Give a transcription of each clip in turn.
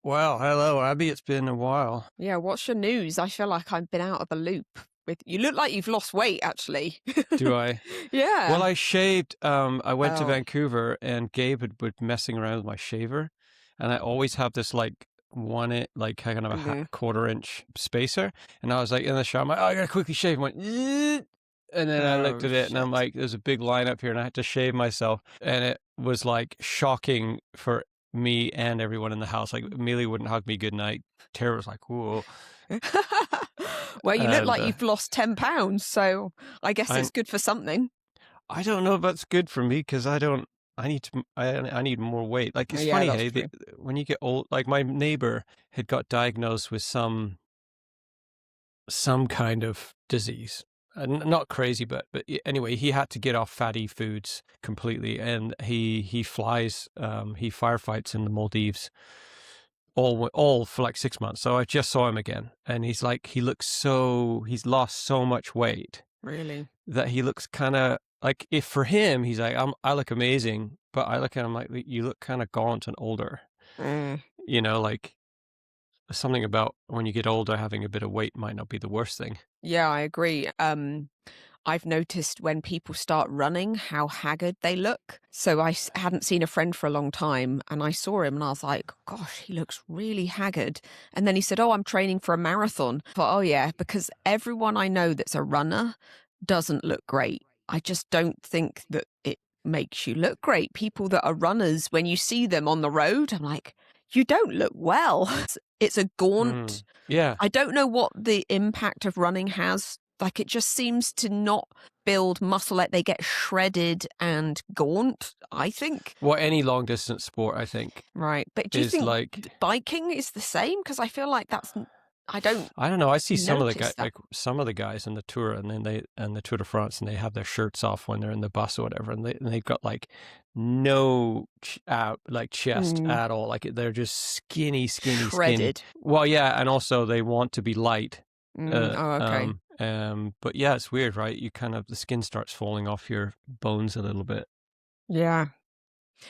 Well, hello, Abby. It's been a while. Yeah, what's your news? I feel like I've been out of the loop with you. Look like you've lost weight, actually. Do I? Well, Yeah. I shaved. I went to Oh, Vancouver and Gabe had been messing around with my shaver, and I always have this like like kind of a no. quarter-inch spacer, and I was like in the shower, I'm like, oh, I gotta quickly shave. I went, "Eek." And then I looked Oh, at it, and I'm shit. like, there's a big line up here, and I had to shave myself, and it was like shocking for me and everyone in the house. Like Amelia wouldn't hug me goodnight. Tara was like, whoa, Well, you look and like you've lost 10 pounds, so I guess I it's good for something. I don't know if that's good for me because I don't. I need to. I need more weight. Like it's Yeah, funny, that's hey, true. when you get old, like my neighbor had got diagnosed with some kind of disease. Not crazy, but anyway, he had to get off fatty foods completely, and he flies. He firefights in the Maldives all for like 6 months. So I just saw him again, and he's lost so much weight Really. that he looks kind of like, if for him he's like, I look amazing, but I look at him like, you look kind of gaunt and older, Mm. like something about when you get older having a bit of weight might not be the worst thing. Yeah, I agree. I've noticed when people start running how haggard they look. So hadn't seen a friend for a long time and I saw him and I was like, gosh, he looks really haggard. And then he said, oh, I'm training for a marathon. I thought, oh, yeah, because everyone I know that's a runner doesn't look great. I just don't think that it makes you look great. People that are runners, when you see them on the road, I'm like, you don't look well. It's a gaunt. Yeah. I don't know what the impact of running has. Like it just seems to not build muscle, like they get shredded and gaunt, I think. Well, any long distance sport, I think, Right. But do you is think like, biking is the same? Because I feel like I don't I don't know. I see some of the notice guys, that. like some of the guys in the Tour, and then the Tour de France, and they have their shirts off when they're in the bus or whatever, and they've got like no like chest Mm, at all. Like they're just skinny. shredded. Well, yeah, and also they want to be light. Oh, okay. But yeah, it's weird, right? The skin starts falling off your bones a little bit. Yeah.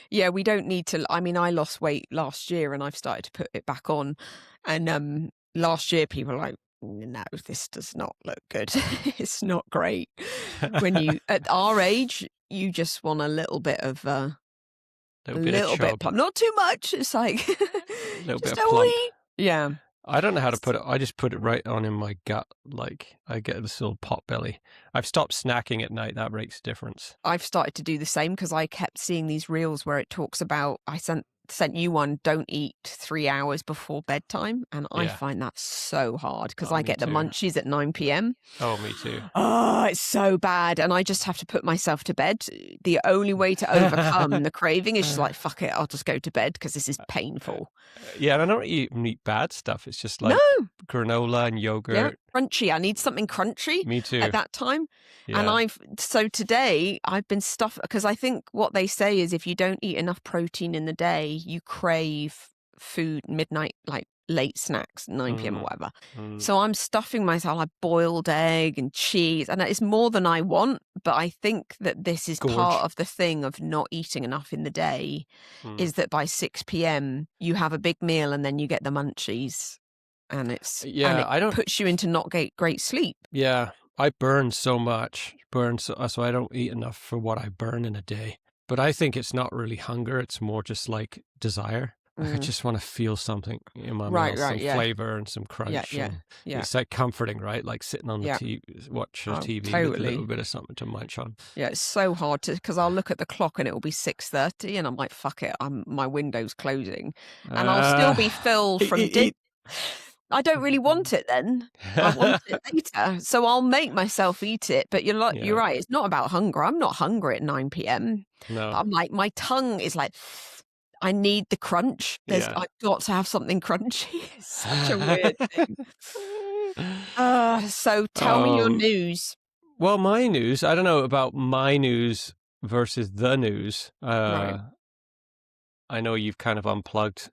Yeah, we don't need to. I mean, I lost weight last year and I've started to put it back on. And last year, people were like, no, this does not look good. It's not great. When you, at our age, you just want a little bit of, a Little bit of little bit chub, plump. Not too much. It's like, a little bit just of a plump. wee. Yeah. I don't know how to put it. I just put it right on in my gut. Like I get this little pot belly. I've stopped snacking at night. That makes a difference. I've started to do the same because I kept seeing these reels where it talks about I sent you one, don't eat 3 hours before bedtime, and I Yeah. find that so hard because Oh, I me get the too. munchies at 9 p.m. Oh, me too. Oh, it's so bad, and I just have to put myself to bed. The only way to overcome the craving is just like, fuck it, I'll just go to bed because this is painful. Yeah, and I don't eat bad stuff. It's just No. like granola and Yeah, yogurt. crunchy. I need something crunchy Me at too. that time. And Yeah. so today I've been stuffed because I think what they say is if you don't eat enough protein in the day, you crave food midnight, like late snacks, 9 p.m. or Mm, whatever. mm. So I'm stuffing myself like boiled egg and cheese, and it's more than I want. But I think that this is part Gorge. of the thing of not eating enough in the day Mm. is that by 6 p.m. you have a big meal and then you get the munchies and Yeah, it I don't. puts you into not great sleep. Yeah, I burn so much. So I don't eat enough for what I burn in a day. But I think it's not really hunger. It's more just like desire. Like I Mm. just want to feel something in my Right, mouth, right, some yeah. flavor and some crunch, Yeah. and Yeah. it's like comforting, right? Like sitting on the Yeah. TV, watch the Oh, TV with a little totally. bit of something to munch on. Yeah, it's so hard because I'll look at the clock and it will be 6:30 and I'm like, fuck it, my window's closing. And I'll still Uh, be filled from eat. I don't really want it then. I want it later. So I'll make myself eat it. But you're Yeah, right. It's not about hunger. I'm not hungry at 9 p.m. But no, I'm like, my tongue is like, I need the crunch. yeah. I've got to have something crunchy. It's such a weird thing. So tell me your Um, news. well, my news, I don't know about my news versus the news. Right. I know you've kind of unplugged.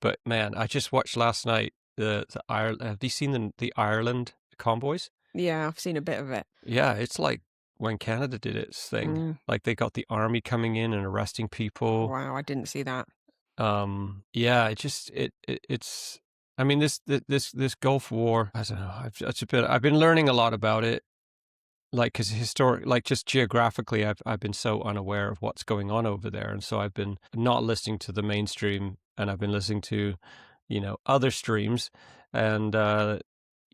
But man, I just watched last night the Ireland. Have you seen the Ireland convoys? Yeah, I've seen a bit of it. Yeah, it's like when Canada did its thing. Mm. Like they got the army coming in and arresting people. Wow, I didn't see that. Yeah, it's. I mean, this Gulf War. I don't know. I've been learning a lot about it, like because like just geographically, I've been so unaware of what's going on over there, and so I've been not listening to the mainstream, and I've been listening to, other streams, and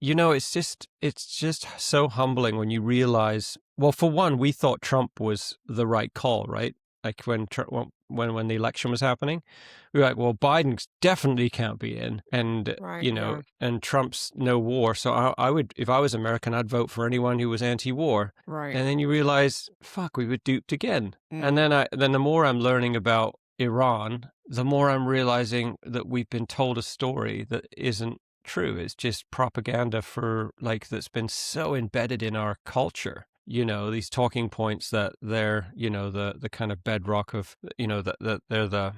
it's just so humbling when you realize. Well, for one, we thought Trump was the right call, right? Like when the election was happening, we were like, well, Biden definitely can't be in, and Right. Yeah. and Trump's no war. So I would, if I was American, I'd vote for anyone who was anti-war. Right. And then you realize, fuck, we were duped again. And Mm. then the more I'm learning about Iran, the more I'm realizing that we've been told a story that isn't true. It's just propaganda for like that's been so embedded in our culture. These talking points that they're, the kind of bedrock of, that they're the,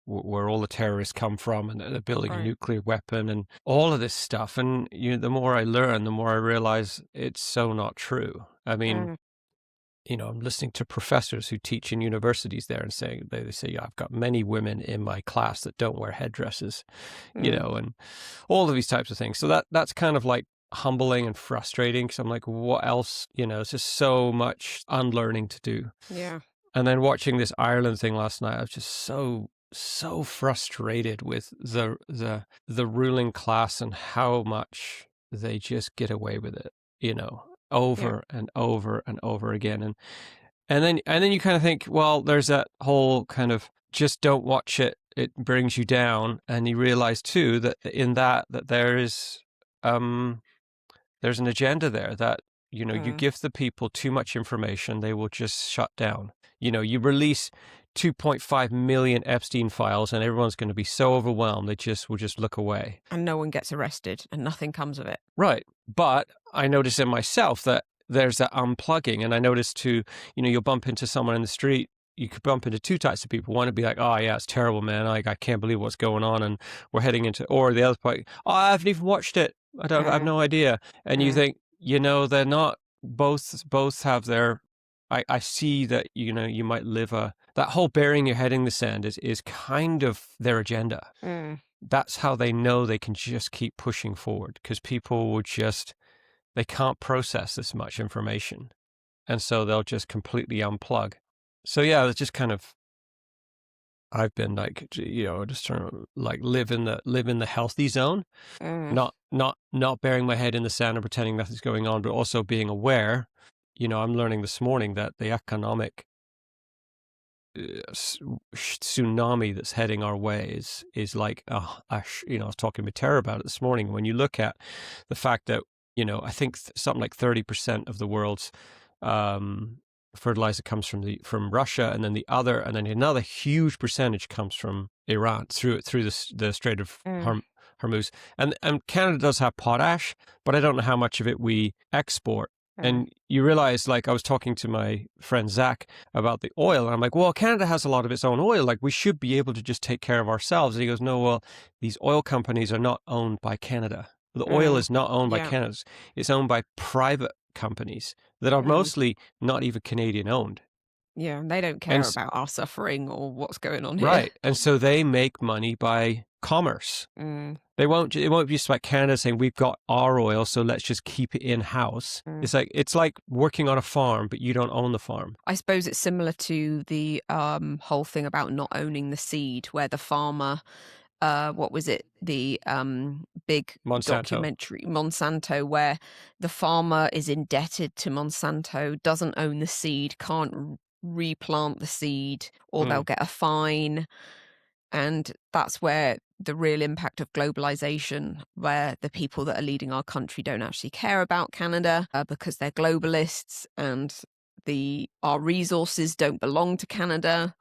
where all the terrorists come from, and they're building a Right. nuclear the and all of this stuff. And the more I learn, the more I realize it's so not true. I mean, Mm. I'm listening to professors who teach in universities there and they say, yeah, I've got many women in my class that don't wear headdresses, Mm. and all of these types of things. So that's kind of like humbling and frustrating, because I'm like, what else? It's just so much unlearning to do. Yeah. And then watching this Ireland thing last night, I was just so frustrated with the ruling class and how much they just get away with it, Yeah. over and over and over again. And then you kind of think, well, there's that whole kind of just don't watch it, it brings you down. And you realize too that in that there is there's an agenda there, that you Mm. give the people too much information, they will just shut down. You release 2.5 million Epstein files and everyone's going to be so overwhelmed they just will just look away. And no one gets arrested and nothing comes of it. Right. But I notice in myself that there's that unplugging. And I notice too, you'll bump into someone in the street. You could bump into two types of people. One would be like, oh, yeah, it's terrible, man. I can't believe what's going on. And we're heading into, or the other part, oh, I haven't even watched it. I have Mm. no idea. And you Mm. think, they're not, both have their, I see that, you might live that whole burying your head in the sand is kind of their agenda. Mm. That's how they know they can just keep pushing forward, because people will they can't process this much information. And so they'll just completely unplug. So yeah, it's just kind of, I've been like, just trying to like live in the healthy zone, Mm. not burying my head in the sand and pretending nothing's going on, but also being aware. I'm learning this morning that the economic tsunami that's heading our way is like I was talking with Tara about it this morning. When you look at the fact that I think something like 30% of the world's fertilizer comes from Russia, and then another huge percentage comes from Iran through the Strait of Mm. Hormuz, and Canada does have potash, but I don't know how much of it we export. Mm. And you realize, like, I was talking to my friend Zach about the oil, and I'm like, well, Canada has a lot of its own oil. Like, we should be able to just take care of ourselves. And he goes, no, well, these oil companies are not owned by Canada. The oil Mm. is not owned by Yeah. Canada. It's owned by private companies that are Mm. mostly not even Canadian owned. Yeah. They don't care And about our suffering or what's going on here. right. And so they make money by commerce. Mm. It won't be just like Canada saying we've got our oil, so let's just keep it in house. Mm. It's like working on a farm, but you don't own the farm. I suppose it's similar to the whole thing about not owning the seed, where the farmer, what was it? The big Monsanto. documentary, Monsanto, where the farmer is indebted to Monsanto, doesn't own the seed, can't replant the seed, or they'll Mm. get a fine. And that's where the real impact of globalization, where the people that are leading our country don't actually care about Canada because they're globalists, and our resources don't belong to Canada.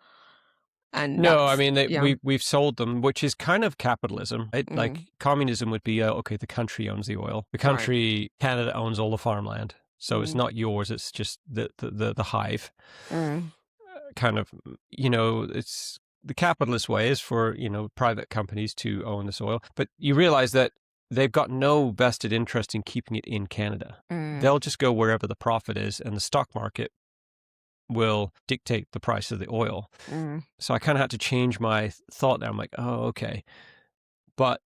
And No, I that's, mean yeah. we've sold them, which is kind of capitalism. Like Mm. communism would be okay, the country owns the oil. The Right. country, Canada, owns all the farmland, so it's Mm. not yours. It's just the hive. Mm. Kind of, it's the capitalist way is for private companies to own this oil, but you realize that they've got no vested interest in keeping it in Canada. Mm. They'll just go wherever the profit is, and the stock market will dictate the price of the oil. Mm. So I kind of had to change my thought there. I'm like, oh, okay. But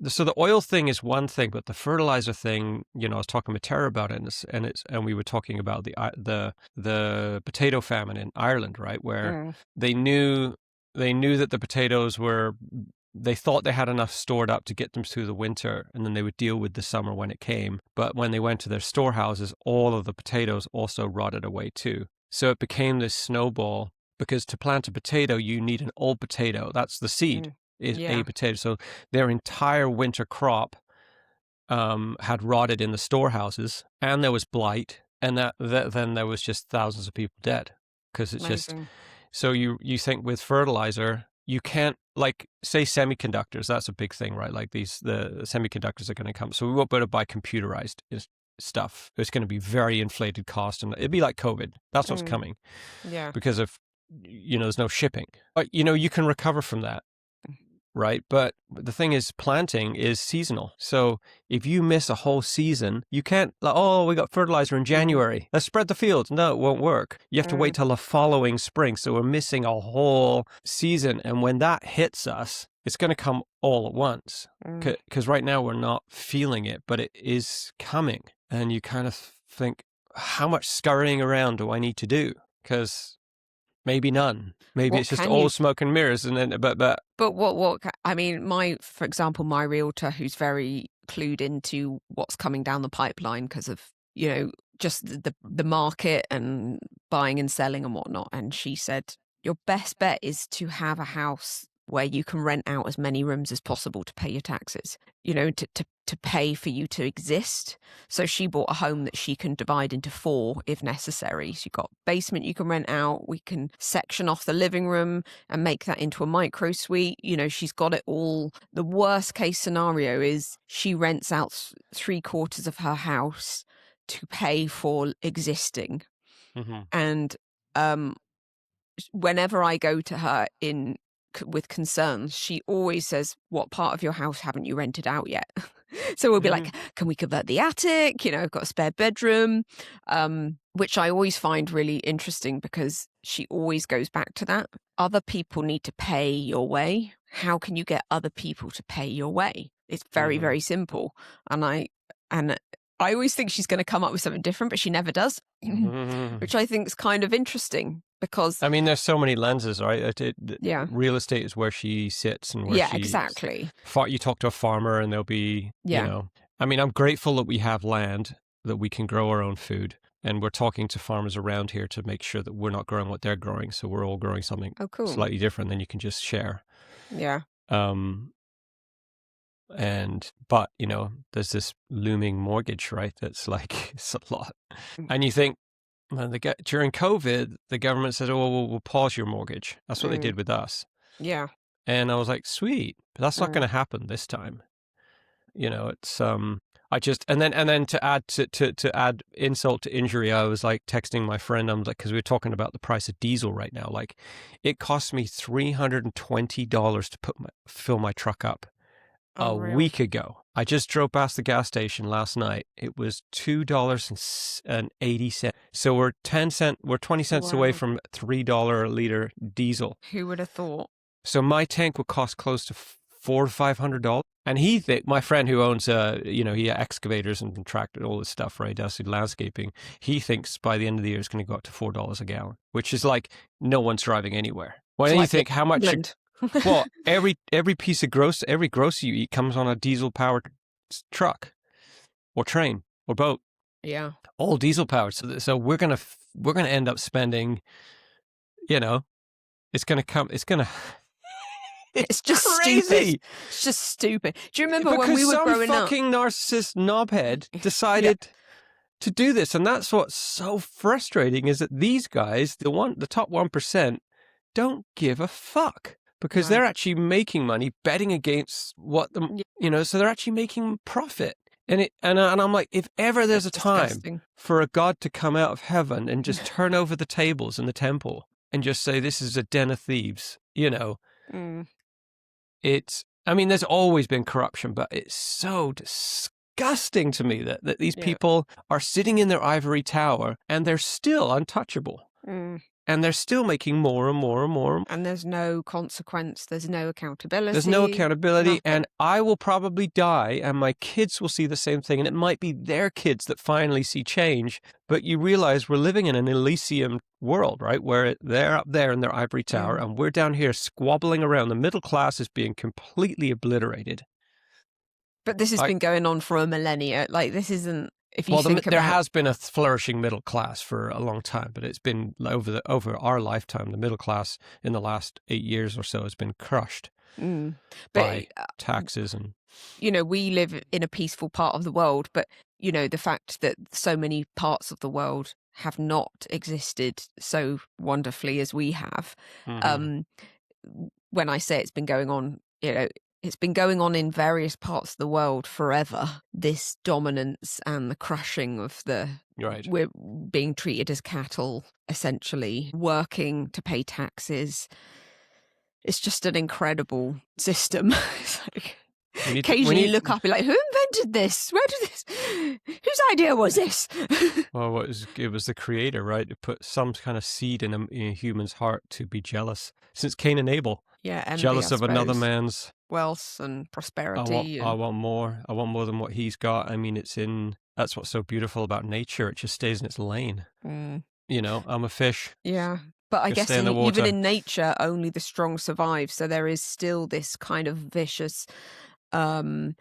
so the oil thing is one thing, but the fertilizer thing, I was talking with Tara about it, and we were talking about the potato famine in Ireland, right, where they knew that the potatoes they thought they had enough stored up to get them through the winter, and then they would deal with the summer when it came. But when they went to their storehouses, all of the potatoes also rotted away too. So it became this snowball, because to plant a potato, you need an old potato. That's the seed, is a potato. So their entire winter crop had rotted in the storehouses, and there was blight, and then there was just thousands of people dead, because it's just. So you think with fertilizer, you can't, like, say semiconductors, that's a big thing, right? Like the semiconductors are going to come. So we won't be able to buy computerized stuff. It's going to be very inflated cost, and it'd be like COVID. That's what's coming. Yeah. Because of, there's no shipping. But, you can recover from that, right? But the thing is, planting is seasonal. So if you miss a whole season, you can't, like, oh, we got fertilizer in January, let's spread the fields. No, it won't work. You have to wait till the following spring. So we're missing a whole season. And when that hits us, it's going to come all at once. Because right now we're not feeling it, but it is coming. And you kind of think, how much scurrying around do I need to do? Because maybe none. Maybe it's just all smoke and mirrors, and then but what I mean, for example, my realtor, who's very clued into what's coming down the pipeline because of just the market and buying and selling and whatnot, and she said your best bet is to have a house where you can rent out as many rooms as possible to pay your taxes, to pay for you to exist. So she bought a home that she can divide into 4 if necessary. So you've got basement you can rent out. We can section off the living room and make that into a micro suite. She's got it all. The worst case scenario is she rents out 3/4 of her house to pay for existing. And whenever I go to her with concerns, she always says, what part of your house haven't you rented out yet? So we'll be like, can we convert the attic? I've got a spare bedroom, which I always find really interesting, because she always goes back to that. Other people need to pay your way. How can you get other people to pay your way? It's very, very simple. And I always think she's going to come up with something different, but she never does, which I think is kind of interesting, because... I mean, there's so many lenses, right? Real estate is where she sits, and where exactly. You talk to a farmer, and there'll be, I mean, I'm grateful that we have land, that we can grow our own food. And we're talking to farmers around here to make sure that we're not growing what they're growing. So we're all growing something slightly different, than you can just share. Yeah. But there's this looming mortgage, right? That's like, it's a lot. And you think, well, during COVID, the government said, oh, we'll pause your mortgage. That's what they did with us. Yeah. And I was like, sweet, but that's not going to happen this time. It's, I just, and then to add insult to injury, I was like texting my friend, I'm like, cause we were talking about the price of diesel right now. Like, it cost me $320 to fill my truck up. A week ago. I just drove past the gas station last night. It was $2.80. So we're 20 cents away from $3 a liter diesel. Who would have thought? So my tank would cost close to $400 to $500. And my friend who owns, he excavators and tractors, all this stuff, right? Does landscaping. He thinks by the end of the year it's going to go up to $4 a gallon, which is like no one's driving anywhere. Well, then you think how much. Well, every piece of every grocery you eat comes on a diesel powered truck or train or boat. Yeah. All diesel powered. So we're going to end up spending, it's going to It's just crazy. Stupid. It's just stupid. Do you remember when we were growing up? Some fucking narcissist knobhead decided to do this, and that's what's so frustrating, is that these guys, the top 1%, don't give a fuck. Because they're actually making money betting against so they're actually making profit. And I'm like, if ever there's a time for a God to come out of heaven and just turn over the tables in the temple and just say, this is a den of thieves, it's, I mean, there's always been corruption, but it's so disgusting to me that these people are sitting in their ivory tower and they're still untouchable. Mm. And they're still making more and more and more. And there's no consequence. There's no accountability. There's no accountability, Nothing. and I will probably die, and my kids will see the same thing, and it might be their kids that finally see change. But you realize we're living in an Elysium world, right? Where they're up there in their ivory tower, and we're down here squabbling around. The middle class is being completely obliterated. But this has been going on for a millennia. Like, this isn't, if you Well, think there about... has been a flourishing middle class for a long time, but it's been over our lifetime. The middle class in the last 8 years or so has been crushed by taxes and... You know, we live in a peaceful part of the world, but, you know, the fact that so many parts of the world have not existed so wonderfully as we have. When I say it's been going on, you know, it's been going on in various parts of the world forever, this dominance and the crushing of the... Right. We're being treated as cattle, essentially, working to pay taxes. It's just an incredible system. It's like, occasionally you look up and like, who invented this? Where did this... Whose idea was this? Well, it was the creator, right? To put some kind of seed in a human's heart to be jealous. Since Cain and Abel. Yeah, envy, jealous of another man's wealth and prosperity. I want more. I want more than what he's got. I mean, that's what's so beautiful about nature. It just stays in its lane. You know, I'm a fish. Yeah. But I guess even in nature, only the strong survive. So there is still this kind of vicious, you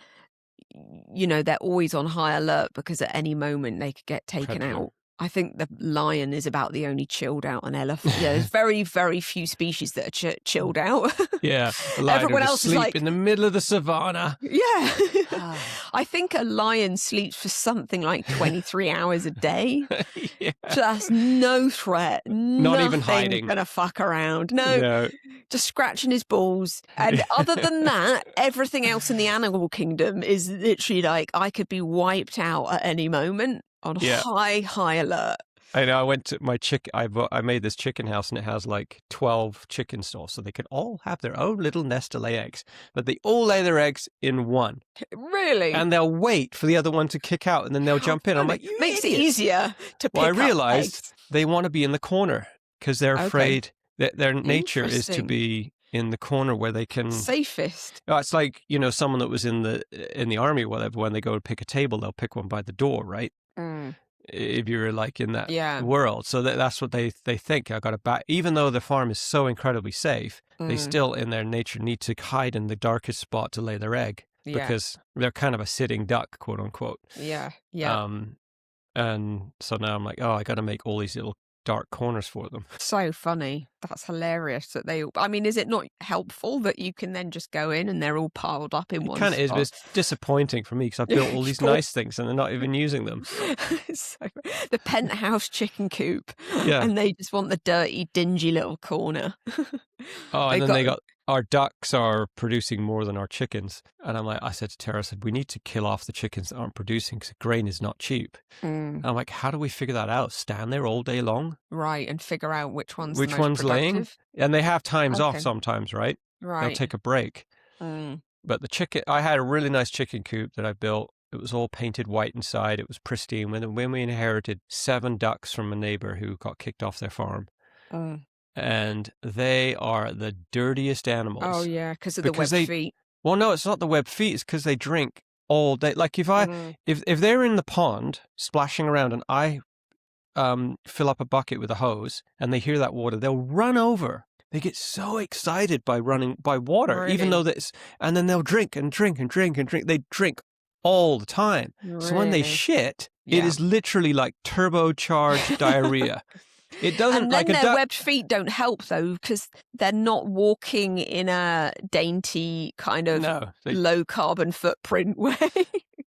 know, they're always on high alert because at any moment they could get taken out. I think the lion is about the only chilled out an elephant. Yeah, there's very, very few species that are chilled out. Yeah, everyone else is like in the middle of the savannah. Yeah, I think a lion sleeps for something like 23 hours a day. Yeah. Just no threat, not even hiding. Gonna fuck around. No, just scratching his balls. And other than that, everything else in the animal kingdom is literally like I could be wiped out at any moment. On high alert. I know. I went to my I made this chicken house, and it has like 12 chicken stalls, so they can all have their own little nest to lay eggs. But they all lay their eggs in one. Really? And they'll wait for the other one to kick out, and then they'll jump in. I'm like, makes it easier to pick up eggs. Well, I realized they want to be in the corner because they're afraid that their nature is to be in the corner where they can... Safest. Oh, it's like, you know, someone that was in the army or whatever, when they go to pick a table, they'll pick one by the door, right? If you're like in that world. So that's what they think. I got to back, even though the farm is so incredibly safe, they still in their nature need to hide in the darkest spot to lay their egg because they're kind of a sitting duck, quote unquote. Yeah. And so now I'm like, oh, I got to make all these little dark corners for them. So funny. That's hilarious that they all... I mean, is it not helpful that you can then just go in and they're all piled up in one spot? It kind of is, but it's disappointing for me because I've built all these nice things and they're not even using them. The penthouse chicken coop. Yeah. And they just want the dirty, dingy little corner. Oh, and then they got... Our ducks are producing more than our chickens. And I said to Tara, we need to kill off the chickens that aren't producing because grain is not cheap. And I'm like, how do we figure that out? Stand there all day long? Right, and figure out which one's laying? And they have times off sometimes, right? Right. They'll take a break. But the chicken, I had a really nice chicken coop that I built. It was all painted white inside. It was pristine. When we inherited 7 ducks from a neighbor who got kicked off their farm. And they are the dirtiest animals. Oh, yeah, because of the webbed feet. Well, no, it's not the webbed feet. It's because they drink all day. Like if they're in the pond splashing around and I fill up a bucket with a hose and they hear that water, they'll run over. They get so excited by running by water, even though and then they'll drink and drink and drink and drink. They drink all the time. Really? So when they shit, it is literally like turbocharged diarrhea. It doesn't. And then their webbed feet don't help though, because they're not walking in a dainty kind of low carbon footprint way.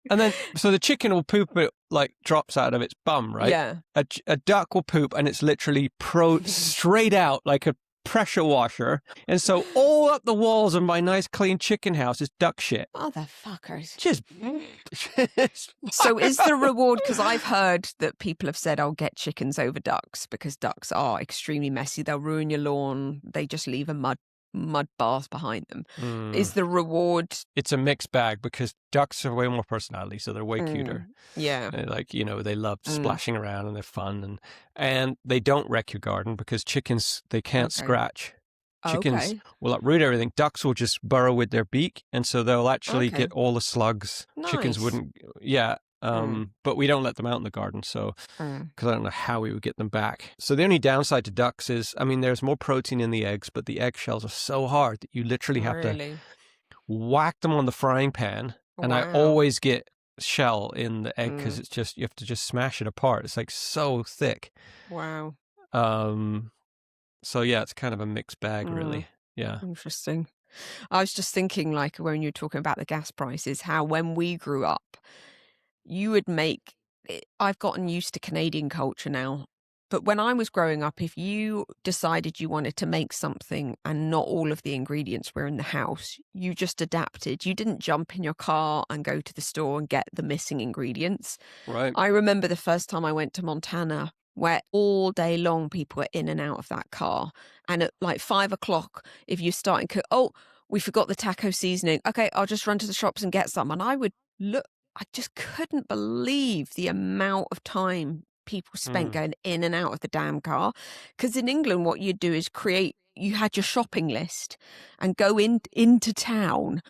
And then, so the chicken will poop, it like drops out of its bum, right? Yeah. A duck will poop, and it's literally straight out like a pressure washer. And so all up the walls of my nice clean chicken house is duck shit. Motherfuckers. Just So is the reward, because I've heard that people have said, I'll get chickens over ducks because ducks are extremely messy. They'll ruin your lawn. They just leave a mud mud bath behind them. Mm. Is the reward? It's a mixed bag because ducks have way more personality, so they're way cuter. Yeah. Like, they love splashing around and they're fun, and they don't wreck your garden because chickens, they can't Okay. scratch. Chickens Okay. will uproot everything. Ducks will just burrow with their beak, and so they'll actually Okay. get all the slugs. Chickens Nice. wouldn't. Yeah. But we don't let them out in the garden, so Mm. because I don't know how we would get them back. So the only downside to ducks is, there's more protein in the eggs, but the eggshells are so hard that you literally have to Really? whack them on the frying pan, and I Wow. always get shell in the egg because Mm. it's just, you have to just smash it apart. It's like so thick. Wow. So yeah, it's kind of a mixed bag, Mm. really. Yeah. Interesting. I was just thinking, like, when you were talking about the gas prices, how when we grew up, you would make I've gotten used to Canadian culture now. But when I was growing up, if you decided you wanted to make something and not all of the ingredients were in the house, you just adapted. You didn't jump in your car and go to the store and get the missing ingredients. Right. I remember the first time I went to Montana, where all day long people were in and out of that car. And at like 5 o'clock, if you're starting to cook, oh, we forgot the taco seasoning. Okay, I'll just run to the shops and get some. And I would look, I just couldn't believe the amount of time people spent Mm. going in and out of the damn car. Because in England, what you'd do is you had your shopping list and go into town,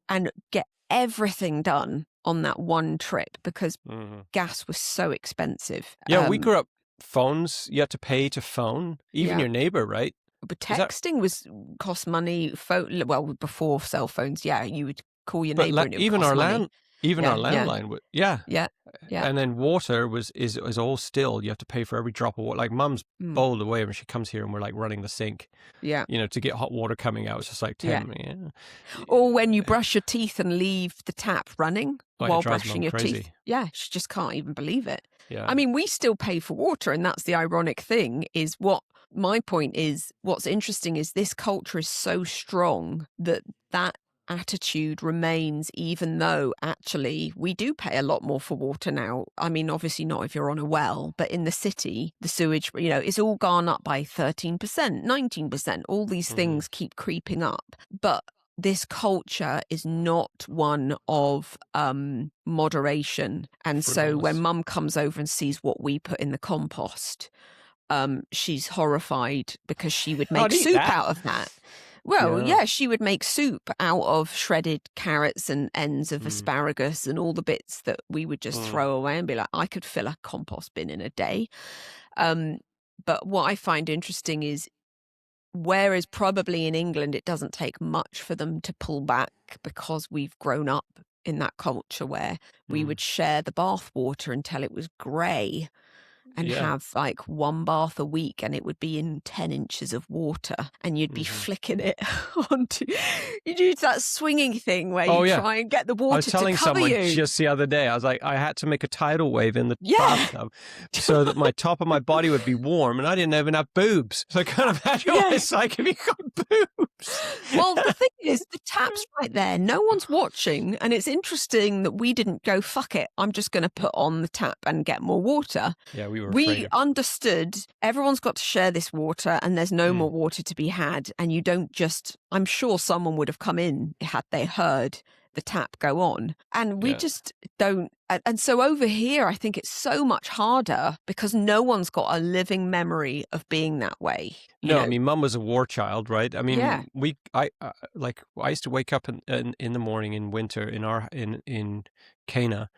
and get everything done on that one trip because Mm-hmm. gas was so expensive. Yeah, we grew up, phones, you had to pay to phone, even Yeah. your neighbor, right? But Is that, texting cost money. Well, before cell phones, yeah, you would call your but neighbor and it would cost money. even our Yeah, yeah, landline would, yeah. yeah, yeah. And then water is all still. You have to pay for every drop of water. Like Mum's Mm, bowled away when she comes here and we're like running the sink, yeah, to get hot water coming out. It's just like yeah. 10. Yeah. Or when you brush your teeth and leave the tap running Like, it while drives brushing Mum your teeth. crazy. Yeah, she just can't even believe it. Yeah. I mean, we still pay for water, and that's the ironic thing is my point is, what's interesting is this culture is so strong that attitude remains, even though actually we do pay a lot more for water now. I mean, obviously not if you're on a well, but in the city, the sewage, it's all gone up by 13%, 19%. All these things keep creeping up. But this culture is not one of moderation. And so when Frivolous. Mum comes over and sees what we put in the compost, she's horrified because she would make I'd eat soup that. out of that. Well, Yeah. yeah, she would make soup out of shredded carrots and ends of asparagus and all the bits that we would just throw away and be like, I could fill a compost bin in a day. But what I find interesting is, whereas probably in England it doesn't take much for them to pull back because we've grown up in that culture where we would share the bath water until it was grey and Yeah. have like one bath a week, and it would be in 10 inches of water, and you'd be flicking it onto, you do that swinging thing where you try and get the I was water to telling cover someone you. just the other day, I was like, I had to make a tidal wave in the Yeah. bathtub so that my top of my body would be warm, and I didn't even have boobs. So I kind of had what it's like if you got boobs. Well, the thing is, the tap's right there. No one's watching. And it's interesting that we didn't go, fuck it, I'm just going to put on the tap and get more water. Yeah, we were We afraid of. understood everyone's got to share this water and there's no more water to be had. And you don't just, I'm sure someone would have come in had they heard the tap go on. And we just don't. And so over here, I think it's so much harder because no one's got a living memory of being that way. No, I mean, Mum was a war child, right? I mean, I used to wake up in the morning in winter in Cana,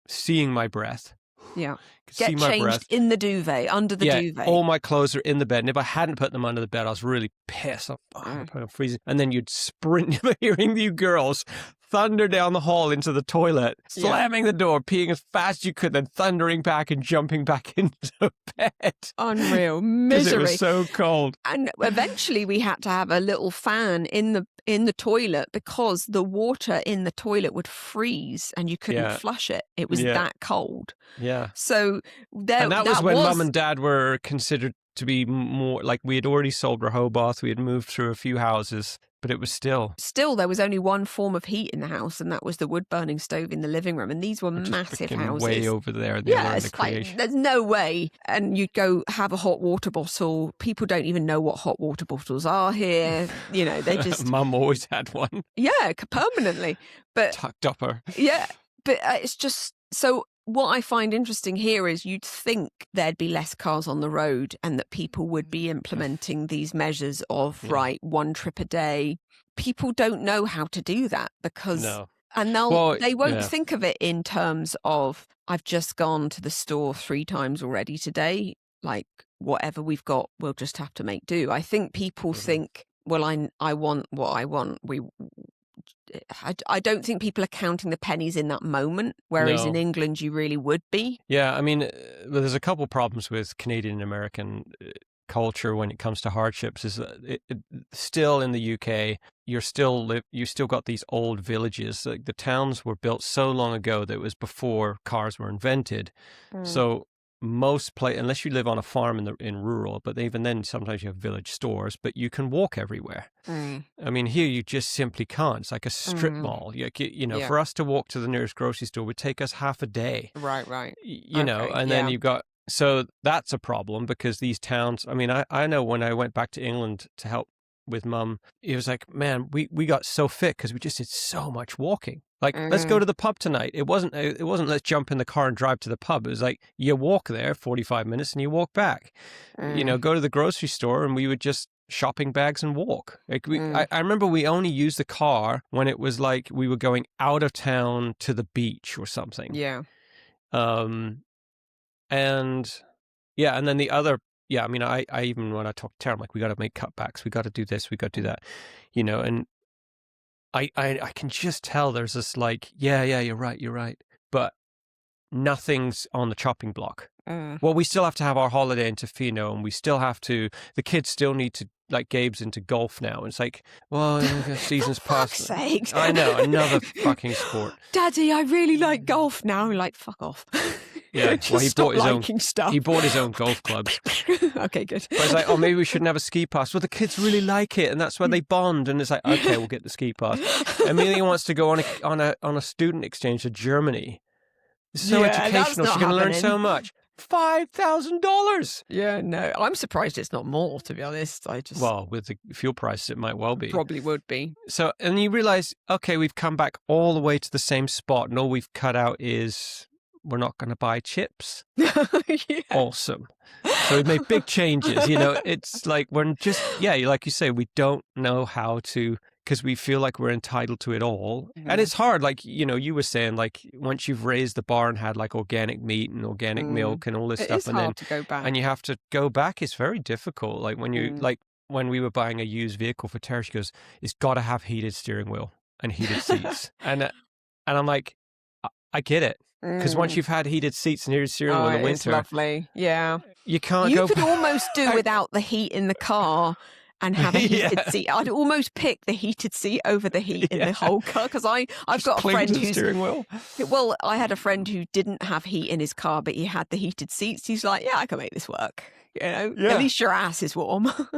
seeing my breath. Yeah. Could Get see my changed breath. in the duvet, under the duvet. All my clothes are in the bed. And if I hadn't put them under the bed, I was really pissed. I'm freezing. And then you'd sprint, hearing you girls thunder down the hall into the toilet, slamming the door, peeing as fast as you could, then thundering back and jumping back into bed. Unreal. Because Misery. it was so cold. And eventually we had to have a little fan in the toilet because the water in the toilet would freeze and you couldn't flush it. It was that cold. Yeah. So and that was when Mum and Dad were considered to be more like, we had already sold Rehoboth. We had moved through a few houses. but it was still there was only one form of heat in the house, and that was the wood-burning stove in the living room, and these were just massive freaking way houses. over there in the other Yeah, end of it's like, creation. there's no way. And you'd go have a hot water bottle. People don't even know what hot water bottles are here. You know, they just... Mum always had one. Yeah, permanently. But tucked up her. yeah, but it's just... So what I find interesting here is you'd think there'd be less cars on the road and that people would be implementing these measures of, right, 1 trip a day. People don't know how to do that because... No. And they won't think of it in terms of, I've just gone to the store 3 times already today. Like, whatever we've got, we'll just have to make do. I think people think, well, I want what I want. I don't think people are counting the pennies in that moment, whereas in England you really would be. Yeah, I mean, there's a couple problems with Canadian and American culture when it comes to hardships. Is still in the UK, you still got these old villages. Like the towns were built so long ago that it was before cars were invented. So unless you live on a farm in rural, but even then sometimes you have village stores, but you can walk everywhere. I mean, here you just simply can't. It's like a strip mall. For us to walk to the nearest grocery store would take us half a day. Right. Then you've got... So that's a problem because these towns, I mean, I know when I went back to England to help with Mum, it was like, man, we got so fit because we just did so much walking. Like, let's go to the pub tonight. It wasn't let's jump in the car and drive to the pub. It was like, you walk there 45 minutes and you walk back. Go to the grocery store and we would just shopping bags and walk. Like I remember we only used the car when it was like we were going out of town to the beach or something. Yeah. And then the other, I mean, I even when I talk to Tara, I'm like, we got to make cutbacks. We got to do this. We got to do that, and I can just tell there's this like, you're right. But nothing's on the chopping block. Well, we still have to have our holiday in Tofino, and we still have to, the kids still need to, like Gabe's into golf now. And it's like, well, season's past. I know, another fucking sport. Daddy, I really like golf now. Like, fuck off. Yeah, well, he bought his own golf clubs. Okay, good. But it's like, oh, maybe we shouldn't have a ski pass. Well, the kids really like it, and that's where they bond. And it's like, okay, we'll get the ski pass. Amelia wants to go on a student exchange to Germany. It's so educational. She's going to learn so much. $5,000. Yeah, no, I'm surprised it's not more, to be honest. Well, with the fuel prices, it might well be. Probably would be. So, and you realize, okay, we've come back all the way to the same spot, and all we've cut out is we're not going to buy chips. Awesome. So we've made big changes. It's like we're just, like you say, we don't know how to, because we feel like we're entitled to it all. And it's hard. Like, you were saying, like, once you've raised the bar and had like organic meat and organic milk and all this stuff, it's hard to go back. And you have to go back, it's very difficult. Like when you, like when we were buying a used vehicle for Tara, she goes, it's got to have heated steering wheel and heated seats. And I'm like, I get it. Because once you've had heated seats and heated steering wheel in the winter, it's lovely. Yeah, you can't You go. could almost do without the heat in the car and have a heated seat. I'd almost pick the heated seat over the heat in the whole car because I've got a friend who's steering wheel. Well, I had a friend who didn't have heat in his car, but he had the heated seats. He's like, I can make this work. At least your ass is warm. I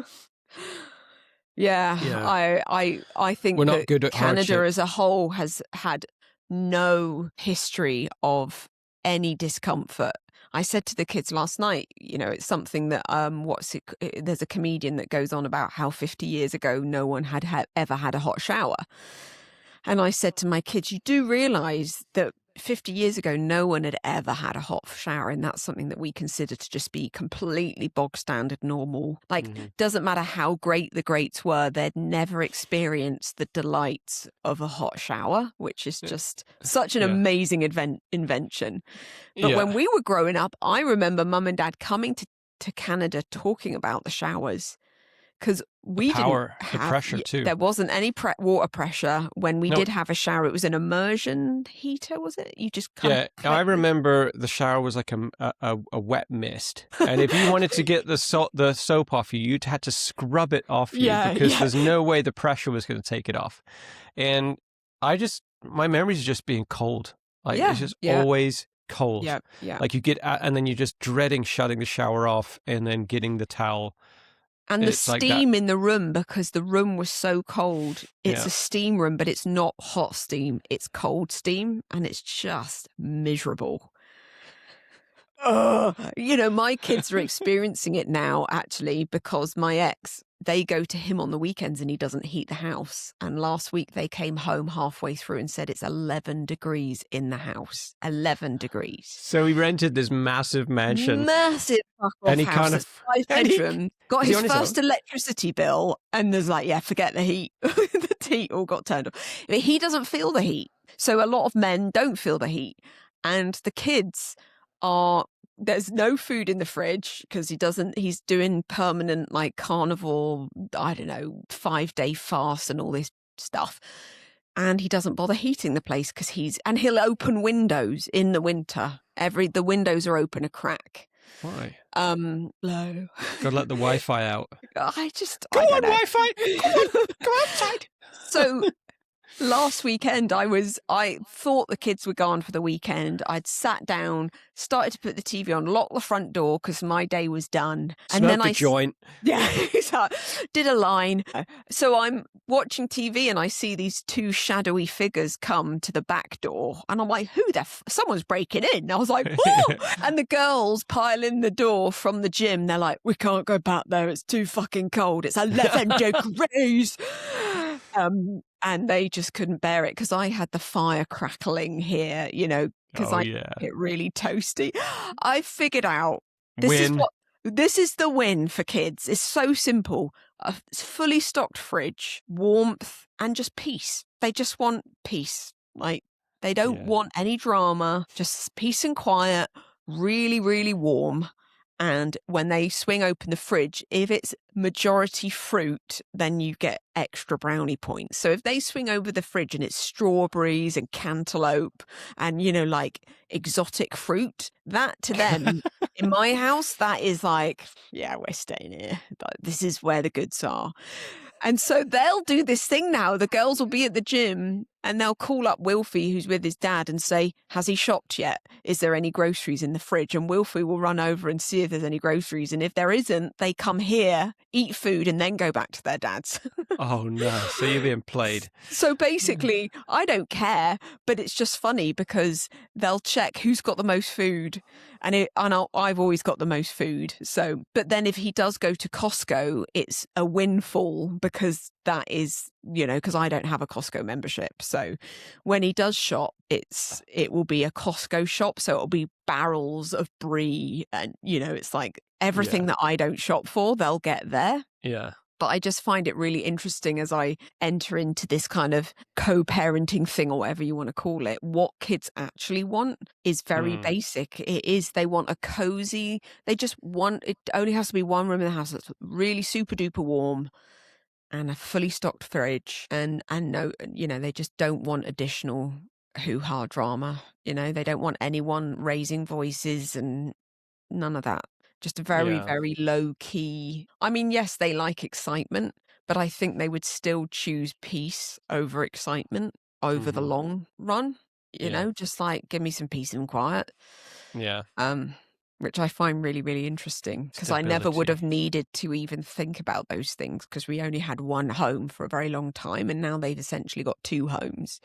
think we're not that good at Canada hardship. as a whole has had no history of any discomfort. I said to the kids last night, it's something that there's a comedian that goes on about how 50 years ago no one had ever had a hot shower. And I said to my kids, you do realize that 50 years ago no one had ever had a hot shower, and that's something that we consider to just be completely bog standard normal. Like, doesn't matter how great the greats were, they'd never experienced the delights of a hot shower, which is just such an amazing invention. But when we were growing up, I remember Mum and Dad coming to Canada talking about the showers. Because we didn't have the pressure too. There wasn't any water pressure when we did have a shower. It was an immersion heater, was it? You just I remember the shower was like a wet mist, and if you wanted to get the soap off you had to scrub it off you because there's no way the pressure was going to take it off. And my memories is just being cold. Like it's just always cold. Yeah. Like you get and then you're just dreading shutting the shower off and then getting the towel And the It's like that. steam in the room, because the room was so cold, it's Yeah. a steam room, but it's not hot steam, it's cold steam, and it's just miserable. My kids are experiencing it now, actually, because my ex, they go to him on the weekends and he doesn't heat the house. And last week they came home halfway through and said it's 11 degrees in the house. 11 degrees. So he rented this massive mansion. Massive fuck-off And he house. kind That's of... his bedroom. Got is he his on his first own? electricity bill and there's like, yeah, forget the heat. The heat all got turned off. But he doesn't feel the heat. So a lot of men don't feel the heat. And the kids are... There's no food in the fridge because he's doing permanent like carnivore, I don't know, 5-day fast and all this stuff. And he doesn't bother heating the place because he'll open windows in the winter. The windows are open a crack. Why? Low. Gotta let the Wi-Fi out. I Go don't on, know. Wi-Fi! Go on! Go outside! So last weekend, I thought the kids were gone for the weekend. I'd sat down, started to put the TV on, locked the front door because my day was done. And then Smoked a joint. Yeah, did a line. So I'm watching TV and I see these two shadowy figures come to the back door. And I'm like, someone's breaking in. I was like, whoa! And the girls pile in the door from the gym. They're like, we can't go back there. It's too fucking cold. It's 11 degrees. And they just couldn't bear it because I had the fire crackling here, because I yeah. get really toasty. I figured out Win. this is the win for kids. It's so simple. A fully stocked fridge, warmth, and just peace. They just want peace. Like, they don't want any drama, just peace and quiet, really, really warm. And when they swing open the fridge, if it's majority fruit, then you get extra brownie points. So if they swing over the fridge and it's strawberries and cantaloupe and, like exotic fruit, that to them, in my house, that is like, yeah, we're staying here. This is where the goods are. And so they'll do this thing now. The girls will be at the gym and they'll call up Wilfie, who's with his dad, and say, has he shopped yet? Is there any groceries in the fridge? And Wilfie will run over and see if there's any groceries. And if there isn't, they come here, eat food, and then go back to their dad's. Oh, no. So you're being played. So basically, I don't care, but it's just funny because they'll check who's got the most food. And I've always got the most food. So, but then if he does go to Costco, it's a windfall because that is, because I don't have a Costco membership. So when he does shop, it will be a Costco shop. So it'll be barrels of brie and, it's like everything that I don't shop for, they'll get there. Yeah. But I just find it really interesting as I enter into this kind of co-parenting thing or whatever you want to call it. What kids actually want is very basic. They want a cozy, it only has to be one room in the house that's really super duper warm and a fully stocked fridge. And no, they just don't want additional hoo-ha drama. They don't want anyone raising voices and none of that. Just a very, very low key. I mean, yes, they like excitement, but I think they would still choose peace over excitement over the long run. Just like give me some peace and quiet. Yeah. Which I find really, really interesting because I never would have needed to even think about those things because we only had one home for a very long time and now they've essentially got two homes.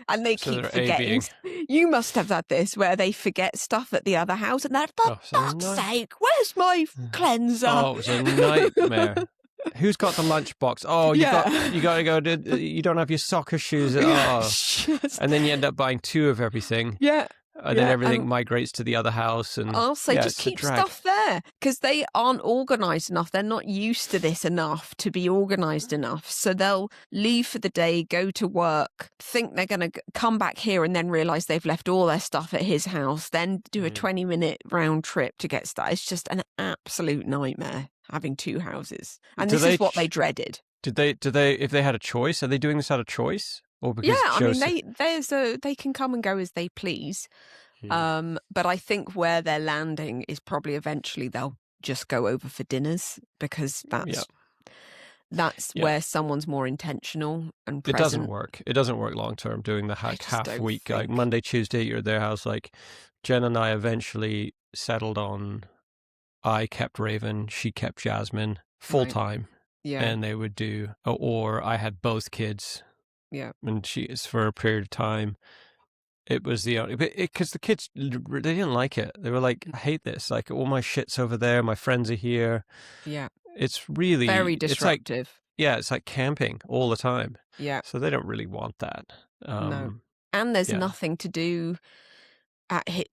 And they keep forgetting. You must have had this where they forget stuff at the other house and they're, for fuck's sake, where's my cleanser? Oh, it was a nightmare. Who's got the lunchbox? Oh, you got to go. You don't have your soccer shoes. Oh. And then you end up buying two of everything. Yeah. And then everything migrates to the other house. And I'll say just keep stuff there because they aren't organised enough. They're not used to this enough to be organised enough. So they'll leave for the day, go to work, think they're going to come back here and then realise they've left all their stuff at his house, then do a 20-minute round trip to get stuff. It's just an absolute nightmare having two houses. And this is what they dreaded. Did they, if they had a choice, are they doing this out of choice? Or because they can come and go as they please. But I think where they're landing is probably eventually they'll just go over for dinners because that's where someone's more intentional and present. It doesn't work. It doesn't work long term doing the half week. Like Monday, Tuesday, you're at their house. Like Jen and I eventually settled on I kept Raven, she kept Jasmine full time, Yeah. and they would do, or I had both kids, Yeah. and she's for a period of time. It was the only, because the kids, they didn't like it. They were like, I hate this. Like, all my shit's over there. My friends are here. Yeah. It's really, Very it's like, disruptive. yeah, it's like camping all the time. Yeah. So they don't really want that. No. And there's Yeah. nothing to do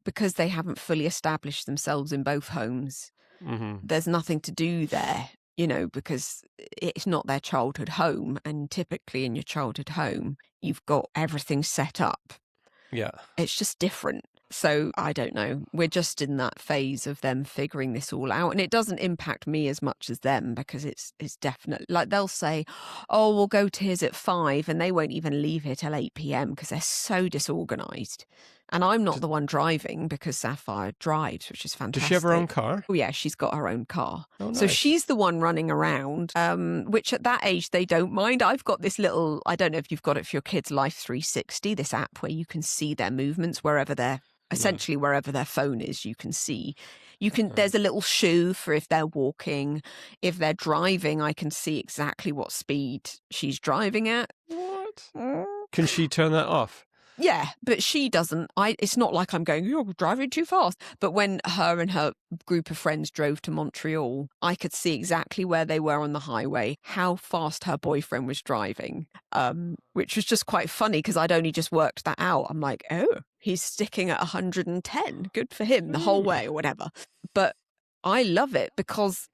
because they haven't fully established themselves in both homes. Mm-hmm. There's nothing to do there, because it's not their childhood home. And typically in your childhood home, you've got everything set up. Yeah. It's just different. So I don't know. We're just in that phase of them figuring this all out. And it doesn't impact me as much as them, because it's definitely like they'll say, oh, we'll go to his at 5, and they won't even leave here till 8 p.m. because they're so disorganized. And I'm not the one driving, because Sapphire drives, which is fantastic. Does she have her own car? Oh, yeah, she's got her own car. Oh, nice. So she's the one running around, which at that age, they don't mind. I've got this little, I don't know if you've got it for your kids, Life 360, this app where you can see their movements wherever essentially wherever their phone is, you can see. There's a little shoe for if they're walking. If they're driving, I can see exactly what speed she's driving at. What? Can she turn that off? Yeah, but she doesn't. It's not like I'm going, you're driving too fast. But when her and her group of friends drove to Montreal, I could see exactly where they were on the highway, how fast her boyfriend was driving, which was just quite funny because I'd only just worked that out. I'm like, oh, he's sticking at 110. Good for him the whole way or whatever. But I love it because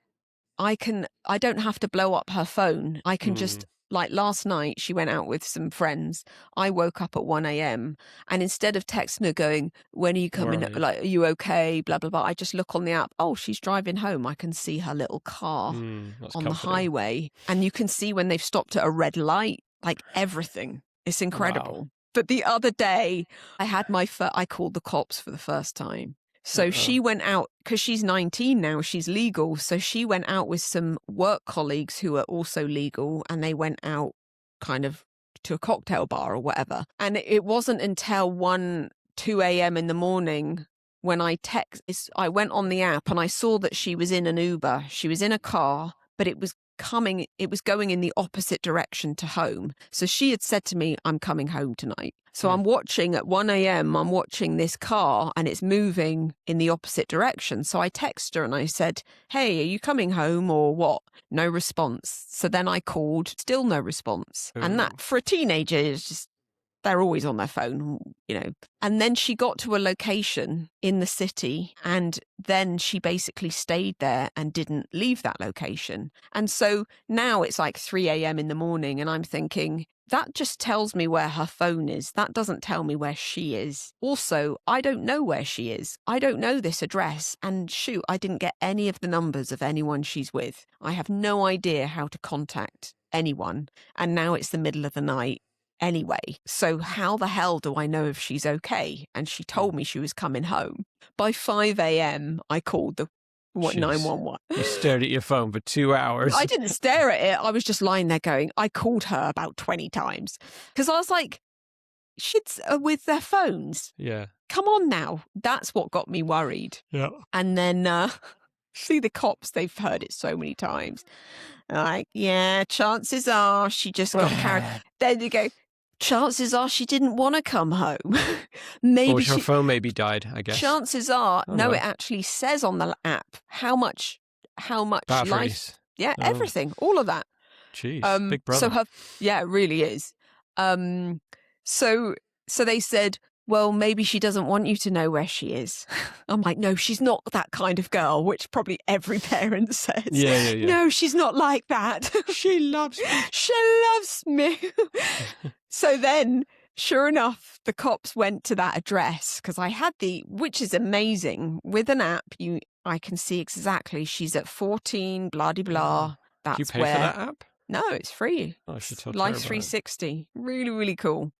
I don't have to blow up her phone. I can just, like last night, she went out with some friends. I woke up at 1 a.m. and instead of texting her going, when are you coming? Right. Like, are you okay? Blah, blah, blah. I just look on the app. Oh, she's driving home. I can see her little car on the highway. And you can see when they've stopped at a red light, like everything. It's incredible. Wow. But the other day, I called the cops for the first time. So she went out, because she's 19 now, she's legal. So she went out with some work colleagues who are also legal, and they went out kind of to a cocktail bar or whatever. And it wasn't until 2 a.m. in the morning when I went on the app and I saw that she was in an Uber. She was in a car, but it was going in the opposite direction to home. So she had said to me, I'm coming home tonight. So I'm watching at 1 a.m., I'm watching this car and it's moving in the opposite direction. So I texted her and I said, hey, are you coming home or what? No response. So then I called, still no response. And that for a teenager is just, they're always on their phone, And then she got to a location in the city, and then she basically stayed there and didn't leave that location. And so now it's like 3 a.m. in the morning, and I'm thinking, that just tells me where her phone is. That doesn't tell me where she is. Also, I don't know where she is. I don't know this address. And shoot, I didn't get any of the numbers of anyone she's with. I have no idea how to contact anyone. And now it's the middle of the night. Anyway, so how the hell do I know if she's okay? And she told me she was coming home. By 5 a.m., I called the 911. You stared at your phone for 2 hours. I didn't stare at it. I was just lying there going, I called her about 20 times. Because I was like, kids are with their phones. Yeah. Come on now. That's what got me worried. Yeah. And then see the cops, they've heard it so many times. Like, yeah, chances are she just got carried. Then they go, chances are she didn't want to come home. Maybe her phone maybe died, I guess. Chances are, it actually says on the app how much batteries. Life. Yeah, everything, all of that. Jeez, big brother. It really is. So they said, well, maybe she doesn't want you to know where she is. I'm like, no, she's not that kind of girl, which probably every parent says. Yeah. No, she's not like that. She loves me. She loves me. So then, sure enough, the cops went to that address because I had which is amazing. With an app, I can see exactly she's at 14, blah, blah, blah. That's do you pay for that app? No, it's free. Oh, I should tell Life 360. Really, really cool.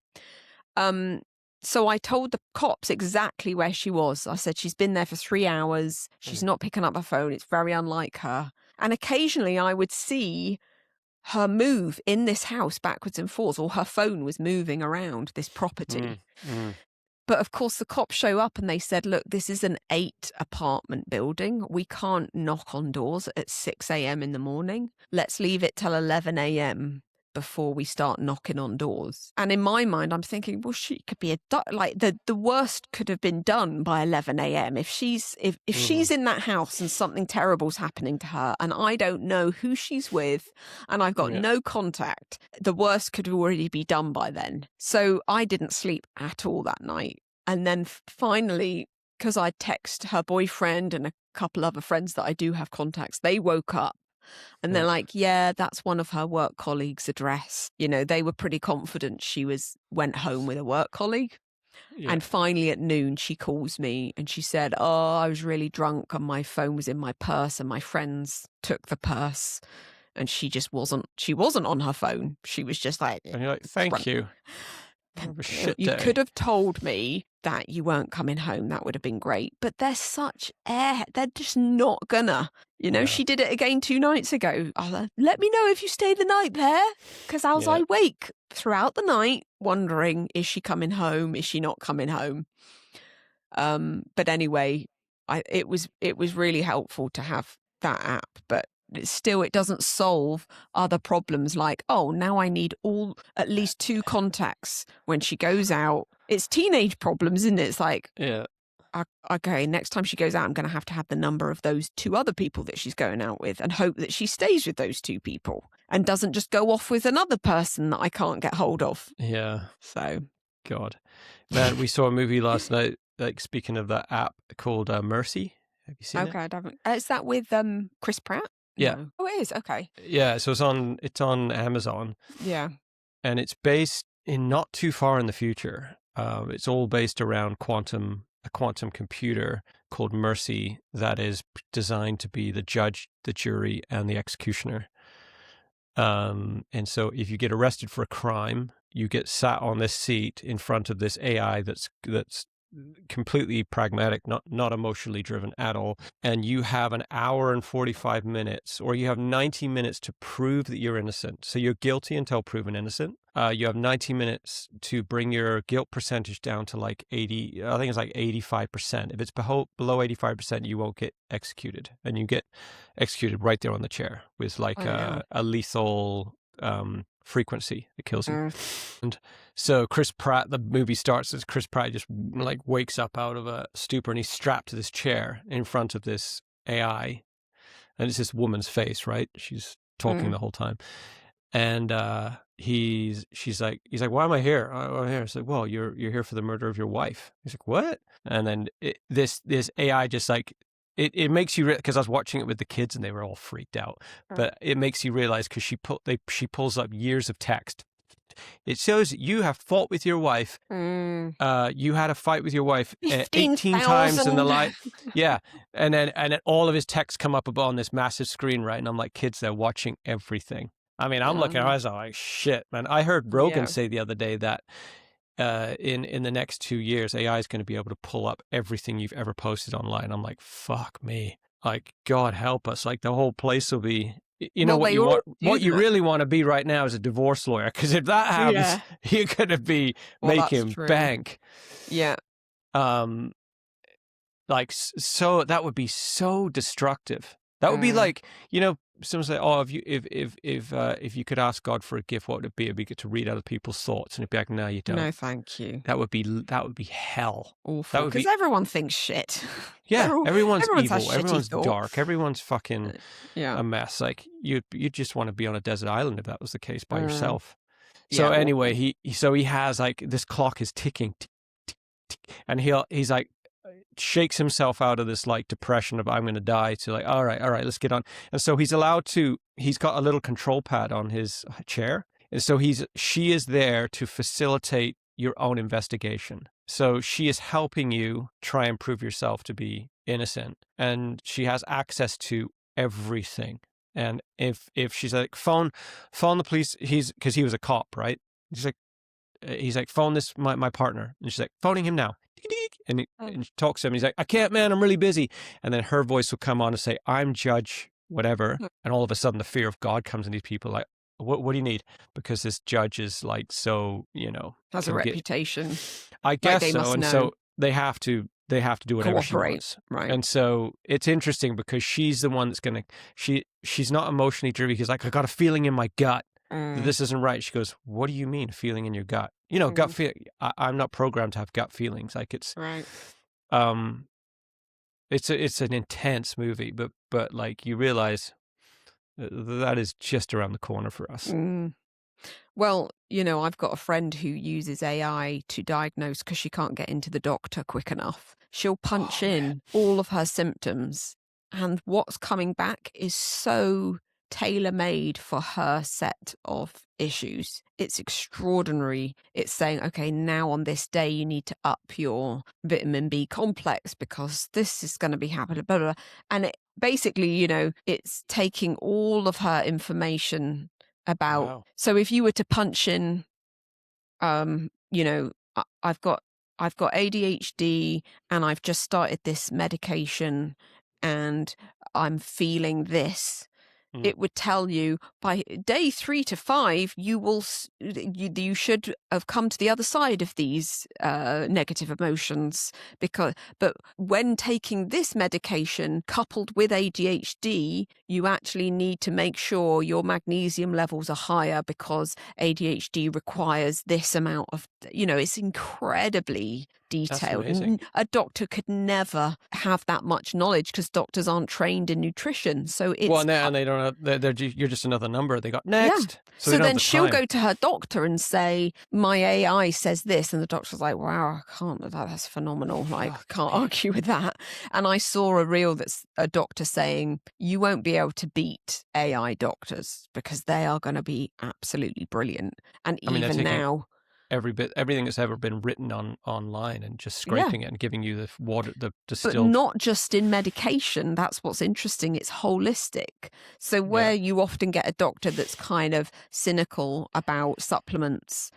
So I told the cops exactly where she was. I said, she's been there for 3 hours. She's not picking up her phone. It's very unlike her. And occasionally I would see her move in this house backwards and forwards, or her phone was moving around this property. But of course, the cops show up and they said, look, this is an 8-apartment building. We can't knock on doors at 6 a.m. in the morning. Let's leave it till 11 a.m. before we start knocking on doors. And in my mind, I'm thinking, well, she could be like the worst could have been done by 11 a.m. If she's in that house and something terrible's happening to her and I don't know who she's with and I've got no contact, the worst could already be done by then. So I didn't sleep at all that night. And then finally, because I text her boyfriend and a couple other friends that I do have contacts, they woke up. And they're like, yeah, that's one of her work colleagues' address. You know, they were pretty confident she went home with a work colleague. Yeah. And finally at noon, she calls me and she said, oh, I was really drunk and my phone was in my purse and my friends took the purse. And she wasn't on her phone. She was just like, and you're like, thank you. You could have told me that you weren't coming home. That would have been great. But they're just not gonna. You know, she did it again 2 nights ago. Let me know if you stay the night there. Because I was awake throughout the night wondering, is she coming home? Is she not coming home? But anyway, it was really helpful to have that app. But still, it doesn't solve other problems like, oh, now I need at least 2 contacts when she goes out. It's teenage problems, isn't it? It's like, okay, next time she goes out, I'm going to have the number of those 2 other people that she's going out with and hope that she stays with those 2 people and doesn't just go off with another person that I can't get hold of. Yeah. So. God. Man, we saw a movie last night, like speaking of that app called Mercy. Have you seen it? Okay, I haven't. Is that with Chris Pratt? Yeah. No. Oh, it is. Okay. Yeah, so it's on Amazon. Yeah. And it's based in not too far in the future. It's all based around a quantum computer called Mercy that is designed to be the judge, the jury, and the executioner. And so if you get arrested for a crime, you get sat on this seat in front of this AI that's completely pragmatic, not emotionally driven at all. And you have an hour and 45 minutes, or you have 90 minutes to prove that you're innocent. So you're guilty until proven innocent. You have 90 minutes to bring your guilt percentage down to like 80, I think it's like 85%. If it's below 85%, you won't get executed. And you get executed right there on the chair with like a lethal frequency that kills you. And so Chris Pratt, the movie starts as Chris Pratt just like wakes up out of a stupor and he's strapped to this chair in front of this AI. And it's this woman's face, right? She's talking the whole time. And he's like, why am I here? I'm here. It's like, well, you're here for the murder of your wife. He's like, what? And then this AI just like, it makes you, because I was watching it with the kids and they were all freaked out, but it makes you realize because she pulls up years of text. It shows you have fought with your wife. You had a fight with your wife 18 times in the life. Yeah. And then all of his texts come up on this massive screen, right? And I'm like, kids, they're watching everything. I mean, I'm looking at it, I was like, shit, man. I heard Rogan say the other day that in the next 2 years, AI is going to be able to pull up everything you've ever posted online. I'm like, fuck me. Like, God help us. Like, the whole place will be, what you really want to be right now is a divorce lawyer. Because if that happens, you're going to be making bank. Yeah. Like, so that would be so destructive. That would be like, someone say, "Oh, if you could ask God for a gift, what would it be? It'd be good to read other people's thoughts." And it'd be like, "No, you don't. No, thank you." That would be hell. Awful. Because everyone thinks shit. Yeah, everyone's evil. Everyone's dark. Everyone's fucking a mess. Like you just want to be on a desert island if that was the case by yourself. So anyway, he has like this clock is ticking, tick, tick, tick, and he's like. Shakes himself out of this like depression of I'm going to die to like all right, let's get on. And so he's got a little control pad on his chair, and so she is there to facilitate your own investigation. So she is helping you try and prove yourself to be innocent, and she has access to everything. And if she's like phone the police, because he was a cop, right? He's like phone this my partner, and she's like phoning him now. And she talks to him. He's like, I can't, man. I'm really busy. And then her voice will come on and say, I'm judge, whatever. And all of a sudden, the fear of God comes in these people like, what do you need? Because this judge is like, so, Has a can get, reputation. I Like guess they so. must And know. so they have to do whatever she Cooperate. wants. Right. And so it's interesting because she's the one that's going to, she's not emotionally driven. He's like, I got a feeling in my gut that this isn't right. She goes, what do you mean, a feeling in your gut? Gut feel. I'm not programmed to have gut feelings. Like Right. it's an intense movie, but like you realize that is just around the corner for us. Well, I've got a friend who uses AI to diagnose because she can't get into the doctor quick enough. She'll punch Oh man. in all of her symptoms, and what's coming back is so tailor-made for her set of issues. It's extraordinary. It's saying, okay, now on this day you need to up your vitamin B complex because this is going to be happening, blah, blah, blah. And it basically, it's taking all of her information about. Wow. So if you were to punch in, I've got ADHD and I've just started this medication and I'm feeling this, it would tell you by day 3 to 5 you should have come to the other side of these negative emotions, but when taking this medication coupled with ADHD, you actually need to make sure your magnesium levels are higher because ADHD requires this amount of, it's incredibly That's detailed. amazing. A doctor could never have that much knowledge because doctors aren't trained in nutrition. So it's Well, and they don't have, you're just another number. They got yeah. next. So, So they don't then have the she'll time. go to her doctor and say, my AI says this. And the doctor's like, wow, I can't, that's phenomenal. Like, I can't argue with that. And I saw a reel that's a doctor saying, you won't be able to beat AI doctors because they are going to be absolutely brilliant. And I mean, they're even taking now, everything that's ever been written online and just scraping it and giving you the water, the but distilled. not just in medication. That's what's interesting. It's holistic. So where you often get a doctor that's kind of cynical about supplements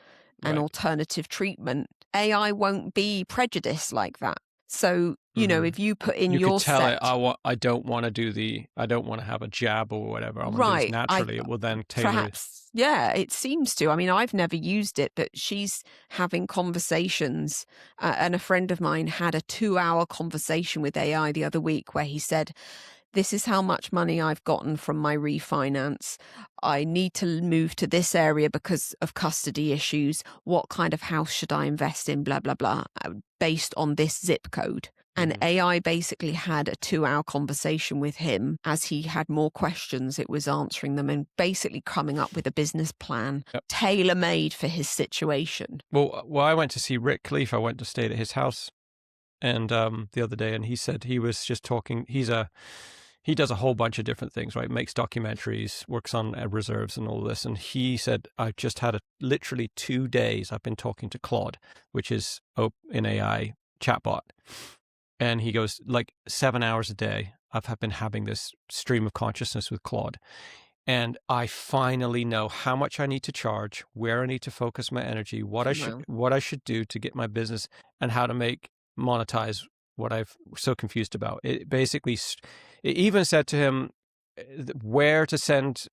and Right. alternative treatment, AI won't be prejudiced like that. So, if you put in You your could tell set, it. I don't want to have a jab or whatever. I want to do this right, naturally. It will then tailor it. perhaps, yeah, it seems to. I mean, I've never used it, but she's having conversations. And a friend of mine had a 2-hour conversation with AI the other week where he said, this is how much money I've gotten from my refinance. I need to move to this area because of custody issues. What kind of house should I invest in? Blah, blah, blah, based on this zip code. And AI basically had a 2-hour conversation with him. As he had more questions, it was answering them and basically coming up with a business plan tailor-made for his situation. Well, I went to see Rick Cleef. I went to stay at his house, and the other day, and he said he was just talking. He does a whole bunch of different things, right? Makes documentaries, works on reserves and all this. And he said, I've just had literally 2 days. I've been talking to Claude, which is an AI chatbot. And he goes, like 7 hours a day, I've been having this stream of consciousness with Claude. And I finally know how much I need to charge, where I need to focus my energy, what I should do to get my business, and how to monetize what I've so confused about. It basically, it even said to him where to send,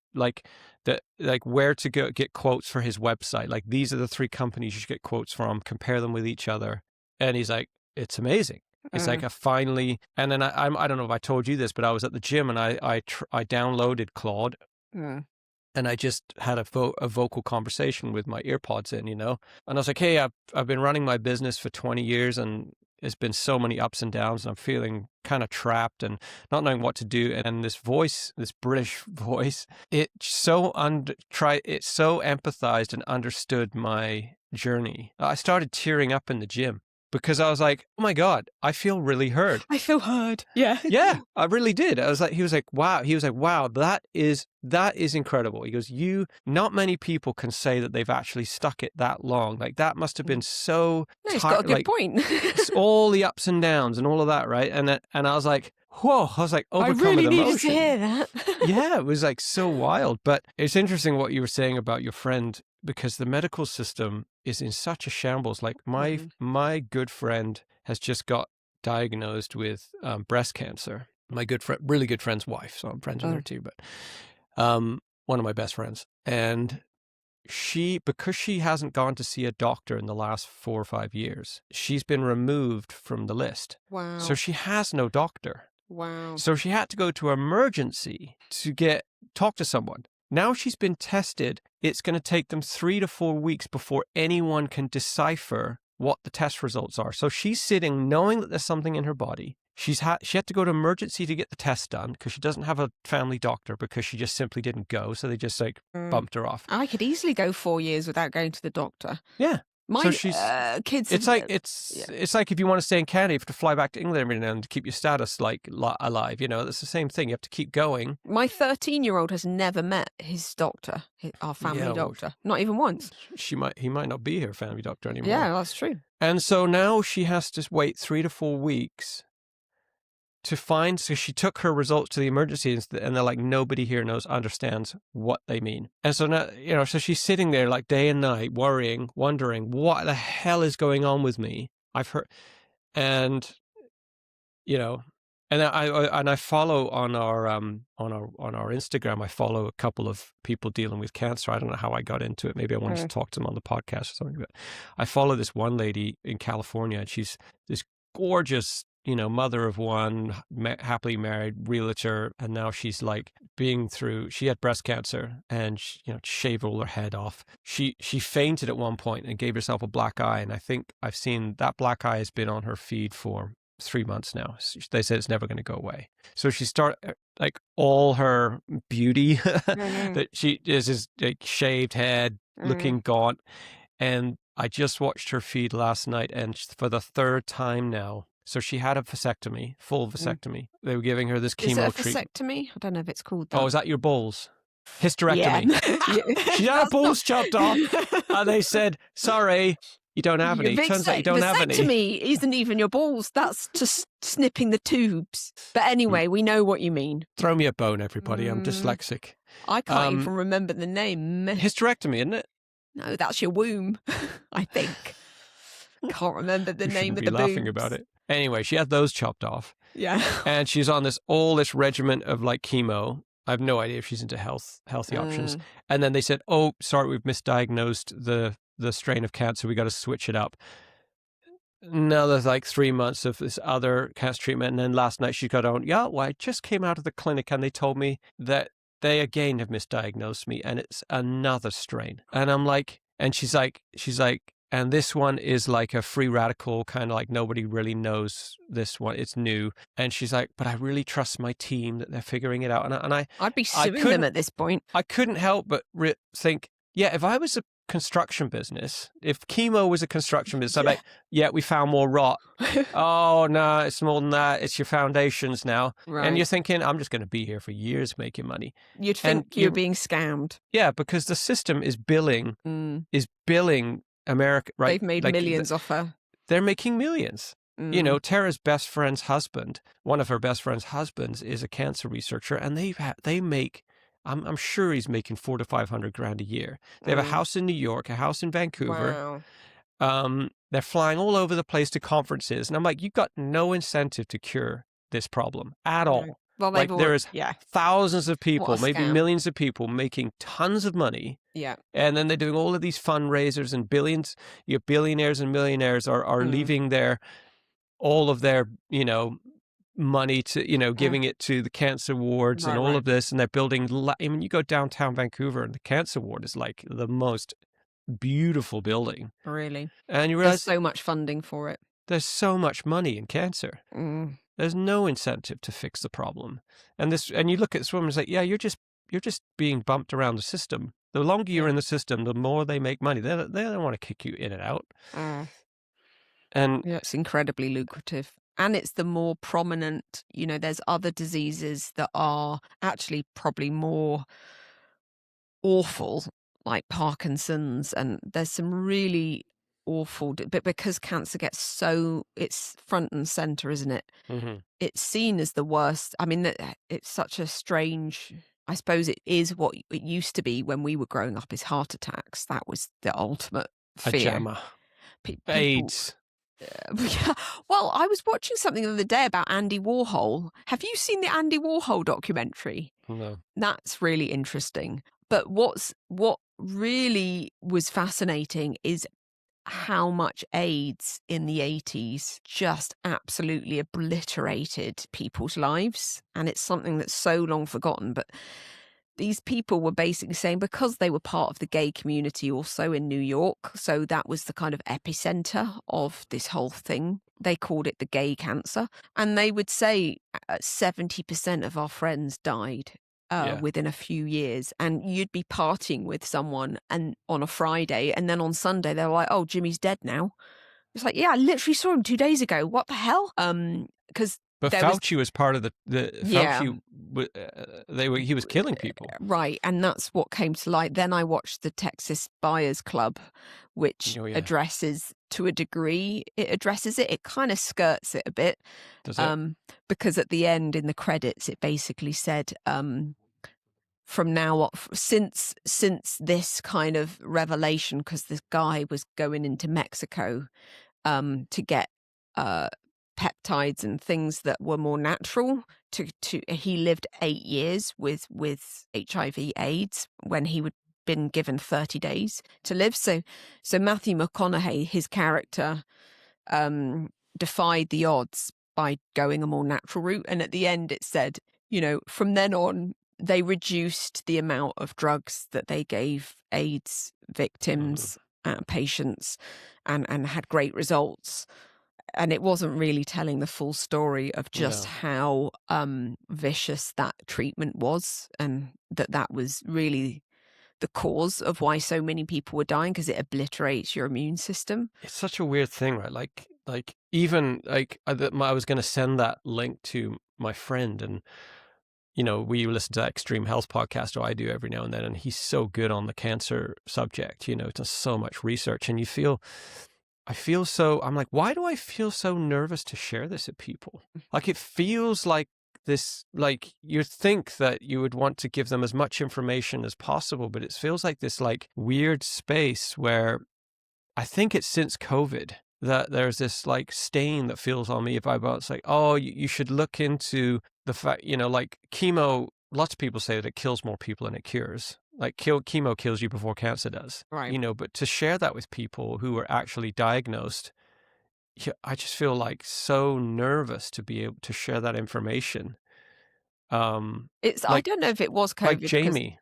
where to go get quotes for his website. Like, these are the 3 companies you should get quotes from, compare them with each other. And he's like, it's amazing. It's like a finally, and then I don't know if I told you this, but I was at the gym and I downloaded Claude. And I just had a vocal conversation with my earpods in, and I was like, hey, I've been running my business for 20 years and it's been so many ups and downs and I'm feeling kind of trapped and not knowing what to do. And this voice, this British voice, it so empathized and understood my journey. I started tearing up in the gym because I was like, oh my God, I feel really heard. I feel heard. Yeah. Yeah, I really did. He was like, wow. He was like, wow, that is incredible. He goes, not many people can say that they've actually stuck it that long. Like, that must have been so No, he's got a good point. all the ups and downs and all of that, right? And I was like, whoa, I was like overcome I really with needed emotion. to hear that. Yeah, it was like so wild. But it's interesting what you were saying about your friend, because the medical system is in such a shambles. Like, my good friend has just got diagnosed with breast cancer. My really good friend's wife, so I'm friends with her too. But one of my best friends. And because she hasn't gone to see a doctor in the last 4 or 5 years, she's been removed from the list. Wow. So she has no doctor. Wow. So she had to go to emergency to talk to someone. Now she's been tested. It's going to take them 3 to 4 weeks before anyone can decipher what the test results are. So she's sitting knowing that there's something in her body. She had to go to emergency to get the test done because she doesn't have a family doctor because she just simply didn't go. So they just bumped her off. I could easily go 4 years without going to the doctor. Yeah. My so she's kids. It's like it's like if you want to stay in Canada, you have to fly back to England every now and then to keep your status alive. You know, it's the same thing. You have to keep going. My 13-year-old has never met his doctor, our family doctor, not even once. He might not be her family doctor anymore. Yeah, that's true. And so now she has to wait 3 to 4 weeks to find. So she took her results to the emergency, and they're like, nobody here understands what they mean. And so now, you know, so she's sitting there like day and night, worrying, wondering what the hell is going on with me. I've heard, and you know, and I follow on our Instagram. I follow a couple of people dealing with cancer. I don't know how I got into it. Maybe I wanted to talk to them on the podcast or something. But I follow this one lady in California, and she's this gorgeous, you know, mother of one, happily married, realtor, and now she's like she had breast cancer and shaved all her head off. She fainted at one point and gave herself a black eye, and I think I've seen that black eye has been on her feed for 3 months now. They said it's never going to go away. So she like all her beauty that she is like shaved head, looking gaunt, and I just watched her feed last night, and for the 3rd time now. So she had a vasectomy, full vasectomy. They were giving her this chemo treatment. Is it a vasectomy? I don't know if it's called that. Oh, is that your balls? Hysterectomy. Yeah. She had her balls chopped off, and they said, sorry, you don't have any. Turns out you don't have any. Vasectomy isn't even your balls. That's just snipping the tubes. But anyway, we know what you mean. Throw me a bone, everybody. I'm dyslexic. I can't even remember the name. Hysterectomy, isn't it? No, that's your womb, I think. Can't remember the name of the boobs. Laughing about it. Anyway, she had those chopped off. Yeah. And she's on this regimen of like chemo. I have no idea if she's into healthy options. And then they said, oh, sorry, we've misdiagnosed the strain of cancer. We got to switch it up. Another like 3 months of this other cancer treatment. And then last night she got on, I just came out of the clinic and they told me that they again have misdiagnosed me and it's another strain. And I'm like, and she's like, and this one is like a free radical, kind of like nobody really knows this one. It's new. And she's like, but I really trust my team that they're figuring it out. And I'd be suing them at this point. I couldn't help but think, if I was a construction business, if chemo was a construction business, I'd be like, we found more rot. Oh, no, it's more than that. It's your foundations now. Right. And you're thinking, I'm just going to be here for years making money. You'd think you're being scammed. Yeah, because the system is billing America, right? They've made millions off her. They're making millions. You know, Tara's best friend's husband, one of her best friend's husbands, is a cancer researcher, and they make, I'm sure he's making $400 to $500 a year. They have a house in New York, a house in Vancouver. Wow. They're flying all over the place to conferences, and I'm like, you've got no incentive to cure this problem at all. Well, like there is thousands of people, maybe millions of people making tons of money. Yeah. And then they're doing all of these fundraisers and billions. Your billionaires and millionaires are leaving all of their, money to, giving it to the cancer wards and all of this. And they're building, you go downtown Vancouver and the cancer ward is like the most beautiful building. Really? And you realize there's so much funding for it. There's so much money in cancer. There's no incentive to fix the problem. And you look at this woman and say, you're just being bumped around the system. The longer you're in the system, the more they make money. They don't want to kick you in and out. And it's incredibly lucrative. And it's the more prominent, there's other diseases that are actually probably more awful, like Parkinson's. And there's some really awful, but because cancer gets it's front and center, isn't it? It's seen as the worst. I mean, it's such a strange, I suppose it is what it used to be when we were growing up, is heart attacks. That was the ultimate fear. Ajama. AIDS. Well, I was watching something the other day about Andy Warhol. Have you seen the Andy Warhol documentary? No. That's really interesting. But what really was fascinating is how much AIDS in the 80s just absolutely obliterated people's lives. And it's something that's so long forgotten. But these people were basically saying, because they were part of the gay community also in New York, so that was the kind of epicenter of this whole thing. They called it the gay cancer. And they would say 70% of our friends died Yeah. within a few years, and you'd be partying with someone and on a Friday, and then on Sunday they're like, "Oh, Jimmy's dead now." It's like, yeah, I literally saw him 2 days ago. What the hell? Because But there was, Fauci was part of the yeah, Fauci. He was killing people. right, and that's what came to light. Then I watched the Texas Buyers Club, which Oh yeah. addresses, to a degree, it addresses it. It kind of skirts it a bit, Does it? because at the end in the credits, it basically said, from now on, since this kind of revelation, because this guy was going into Mexico to get peptides and things that were more natural. He lived 8 years with HIV AIDS when he would been given 30 days to live. So Matthew McConaughey, his character, defied the odds by going a more natural route. And at the end, it said, from then on, they reduced the amount of drugs that they gave AIDS Mhm. victims, patients, and had great results. And it wasn't really telling the full story of just No. how vicious that treatment was, and that was really the cause of why so many people were dying, because it obliterates your immune system. It's such a weird thing, right? Like even like I was going to send that link to my friend, and we listen to that Extreme Health podcast, or I do every now and then, and he's so good on the cancer subject. Does so much research, and I'm like, why do I feel so nervous to share this with people? Like, it feels like this, like you think that you would want to give them as much information as possible, but it feels like this like weird space where I think it's since COVID that there's this like stain that feels on me about it's like, oh, you should look into the fact, like chemo, lots of people say that it kills more people than it cures. Like chemo kills you before cancer does, Right. but to share that with people who are actually diagnosed, I just feel like so nervous to be able to share that information. I Like, don't know if it was like COVID, because Jamie.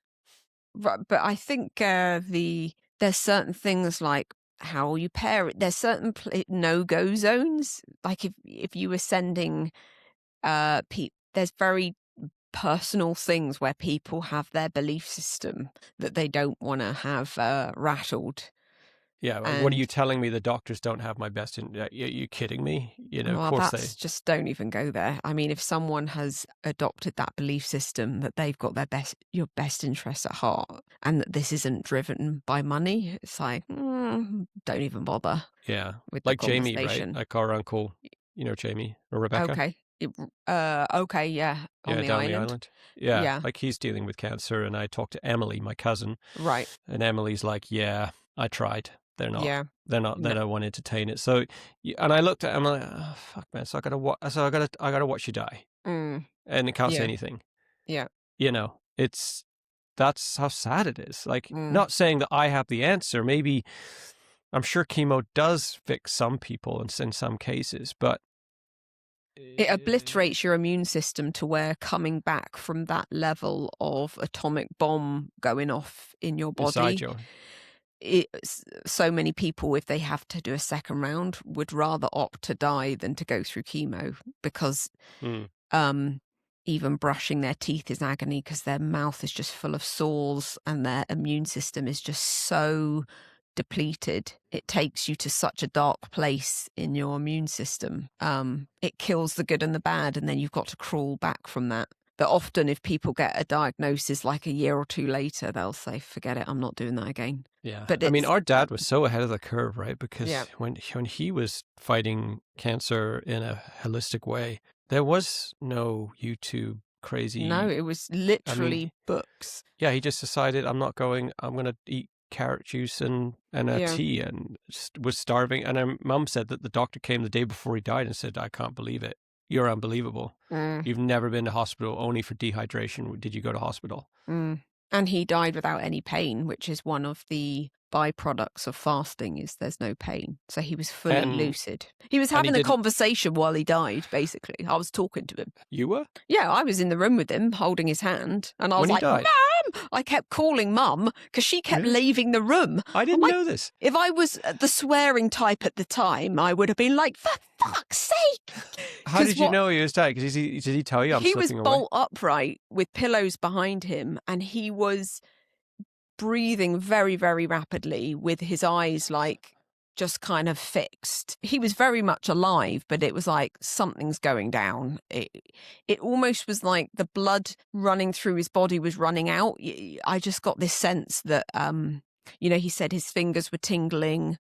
right, but I think there's certain things like how you pair it. There's certain no-go zones. Like if you were sending there's very personal things where people have their belief system that they don't want to have rattled. Yeah. What are And you telling me? The doctors don't have my best you kidding me? Of well, course they. that's just, don't even go there. I mean, if someone has adopted that belief system that they've got your best interests at heart, and that this isn't driven by money, it's like, don't even bother Yeah. with the Like Jamie, right? conversation. Like our uncle, Jamie or Rebecca. Okay. Okay, yeah, on Yeah, the down the island. island. Yeah, Yeah, like he's dealing with cancer, and I talked to Emily, my cousin, right. and Emily's like, "Yeah, I tried. They're not. Yeah. They're not. They No. don't want to entertain it." So, and I looked at him like, oh, "Fuck, man." So I gotta watch you die, Mm, and it can't say yeah, anything. yeah. It's that's how sad it is. Like, Mm. not saying that I have the answer. Maybe I'm sure chemo does fix some people in some cases, but It uh, obliterates your immune system to where coming back from that level of atomic bomb going off in your inside body, you, so many people, if they have to do a second round, would rather opt to die than to go through chemo, because mm, um, even brushing their teeth is agony, because their mouth is just full of sores and their immune system is just so depleted. It takes you to such a dark place in your immune system. It kills the good and the bad, and then you've got to crawl back from that. That often, if people get a diagnosis like a year or two later, they'll say, "Forget it, I'm not doing that again." yeah. But I mean, it's our dad was so ahead of the curve, right? yeah, Because when he was fighting cancer in a holistic way, there was no YouTube no, crazy. it was I mean, literally books. yeah, he just decided I'm not going. I'm going to eat carrot juice and a Yeah. tea, and was starving. And our mum said that the doctor came the day before he died and said, "I can't believe it. You're unbelievable. Mm, You've never been to hospital, only for dehydration. Did you go to hospital?" mm. And he died without any pain, which is one of the byproducts of fasting, is there's no pain. So he was fully lucid. He was and he having a didn't- conversation while he died, basically. I was talking to him. You were? Yeah, I was in the room with him, holding his hand. And I was When he like, died? Mum! I kept calling Mum because she kept leaving the room. I didn't know this. If I was the swearing type at the time, I would have been like, for fuck's sake! How did you know he was dead? Because did he tell you I'm He was slipping away? bolt upright with pillows behind him, and he was breathing very, very rapidly with his eyes like just kind of fixed. He was very much alive, but it was like something's going down. It almost was like the blood running through his body was running out. I just got this sense that, he said his fingers were tingling.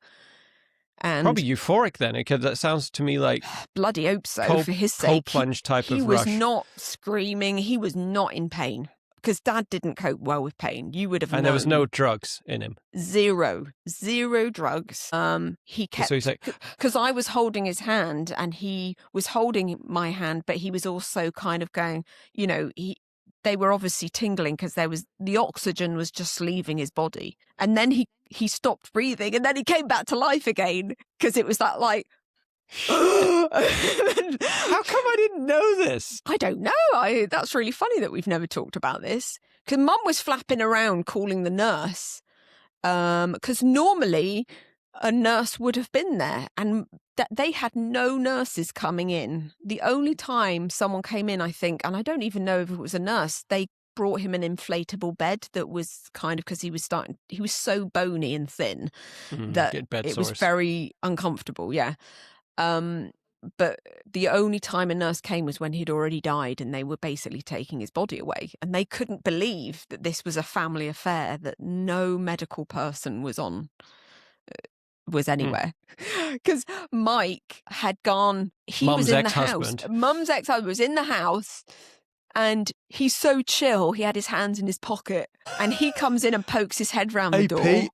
And probably euphoric then, because that sounds to me like bloody hope so for his sake. Plunge type of rush. He was not screaming. He was not in pain. Because Dad didn't cope well with pain. You would have known. And there was no drugs in him. Zero drugs. He kept. So he's like, because I was holding his hand, and he was holding my hand, but he was also kind of going. They were obviously tingling because the oxygen was just leaving his body, and then he stopped breathing, and then he came back to life again because it was that like. How come I didn't know this? I don't know. That's really funny that we've never talked about this. Because Mum was flapping around calling the nurse. Because normally a nurse would have been there, and they had no nurses coming in. The only time someone came in, I think, and I don't even know if it was a nurse, they brought him an inflatable bed that was kind of because he was so bony and thin that it was very uncomfortable. Yeah. But the only time a nurse came was when he'd already died, and they were basically taking his body away. And they couldn't believe that this was a family affair, that no medical person was anywhere. Because Mike had gone, was in the house. Mum's ex-husband was in the house, and he's so chill, he had his hands in his pocket, and he comes in and pokes his head round the door. Pete.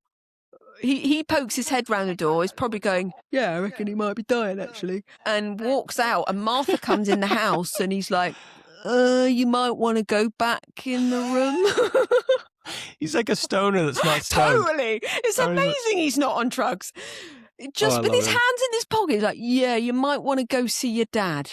He pokes his head round the door. He's probably going, yeah, I reckon he might be dying, actually. And walks out, and Martha comes in the house, and he's like, you might want to go back in the room. He's like a stoner that's not stoned. Totally. It's amazing he's not on drugs. Just with his hands in his pocket, he's like, yeah, you might want to go see your dad.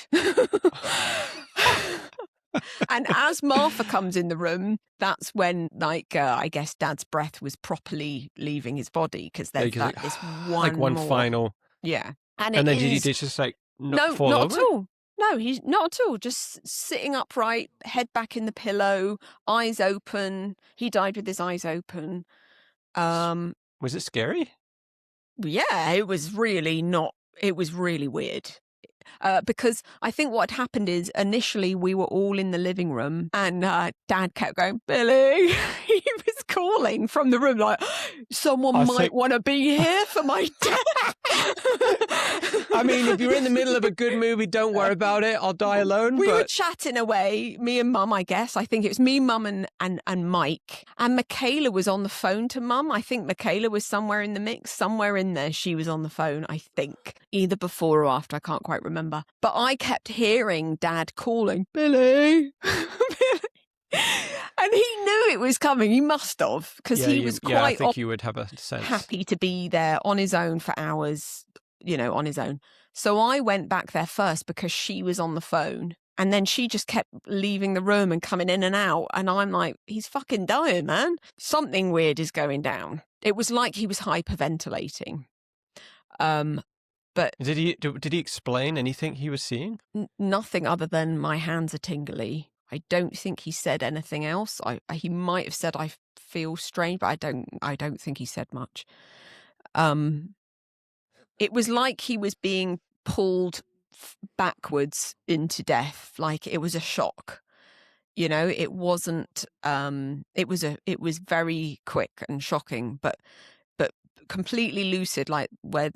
And as Martha comes in the room, that's when, I guess Dad's breath was properly leaving his body, because there's this one more. Final. Yeah. And then did he just like fall not over? at all. No, he's not at all. Just sitting upright, head back in the pillow, eyes open. He died with his eyes open. Was it scary? Yeah, it was really not. It was really weird. Because I think what had happened is initially we were all in the living room, and Dad kept going, Billy. He was calling from the room like, someone might want to be here for my dad. I mean, if you're in the middle of a good movie, don't worry about it. I'll die alone. We were chatting away, me and Mum, I guess. I think it was me, Mum, and Mike. And Michaela was on the phone to Mum. I think Michaela was somewhere in the mix. Somewhere in there, she was on the phone, I think. Either before or after, I can't quite remember. But I kept hearing Dad calling, Billy. And he knew it was coming. He must have, because he was quite I think you would have a sense. Happy to be there on his own for hours, on his own. So I went back there first because she was on the phone, and then she just kept leaving the room and coming in and out. And I'm like, he's fucking dying, man. Something weird is going down. It was like he was hyperventilating. But did he explain anything he was seeing? Nothing other than my hands are tingly. I don't think he said anything else. He might have said I feel strange, but I don't think he said much. It was like he was being pulled backwards into death, like it was a shock. It wasn't. It was very quick and shocking, but completely lucid. Like where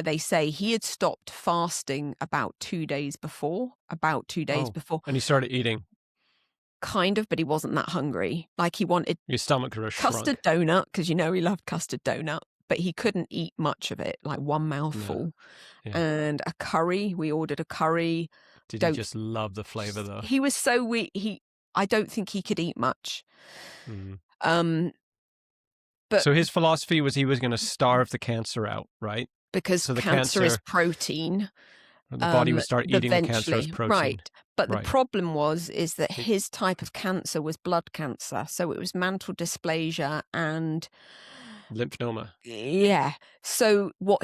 they say he had stopped fasting about 2 days before. And he started eating. Kind of, but he wasn't that hungry. Like he wanted your stomach was custard donut, because he loved custard donut, but he couldn't eat much of it, like one mouthful. Yeah. And a curry. We ordered a curry. Did he just love the flavor though? He was so weak. I don't think he could eat much. But So his philosophy was he was going to starve the cancer out, right? because So the cancer is cancer, protein, the body would start eating the cancer as eventually, protein. right. But the Right. problem is that his type of cancer was blood cancer. So it was mantle dysplasia and Lymphoma. yeah. So what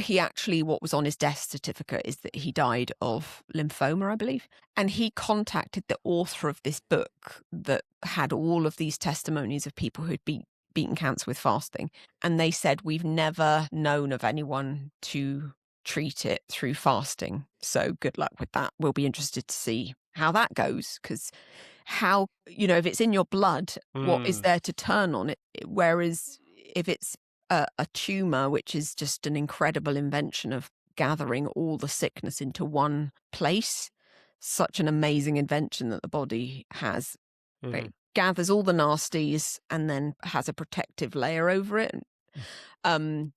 was on his death certificate is that he died of lymphoma, I believe. And he contacted the author of this book that had all of these testimonies of people who'd beaten cancer with fasting. And they said, we've never known of anyone to treat it through fasting. So good luck with that. We'll be interested to see how that goes, because how, if it's in your blood, what is there to turn on it? Whereas if it's a tumor, which is just an incredible invention of gathering all the sickness into one place, such an amazing invention that the body has. It gathers all the nasties and then has a protective layer over it.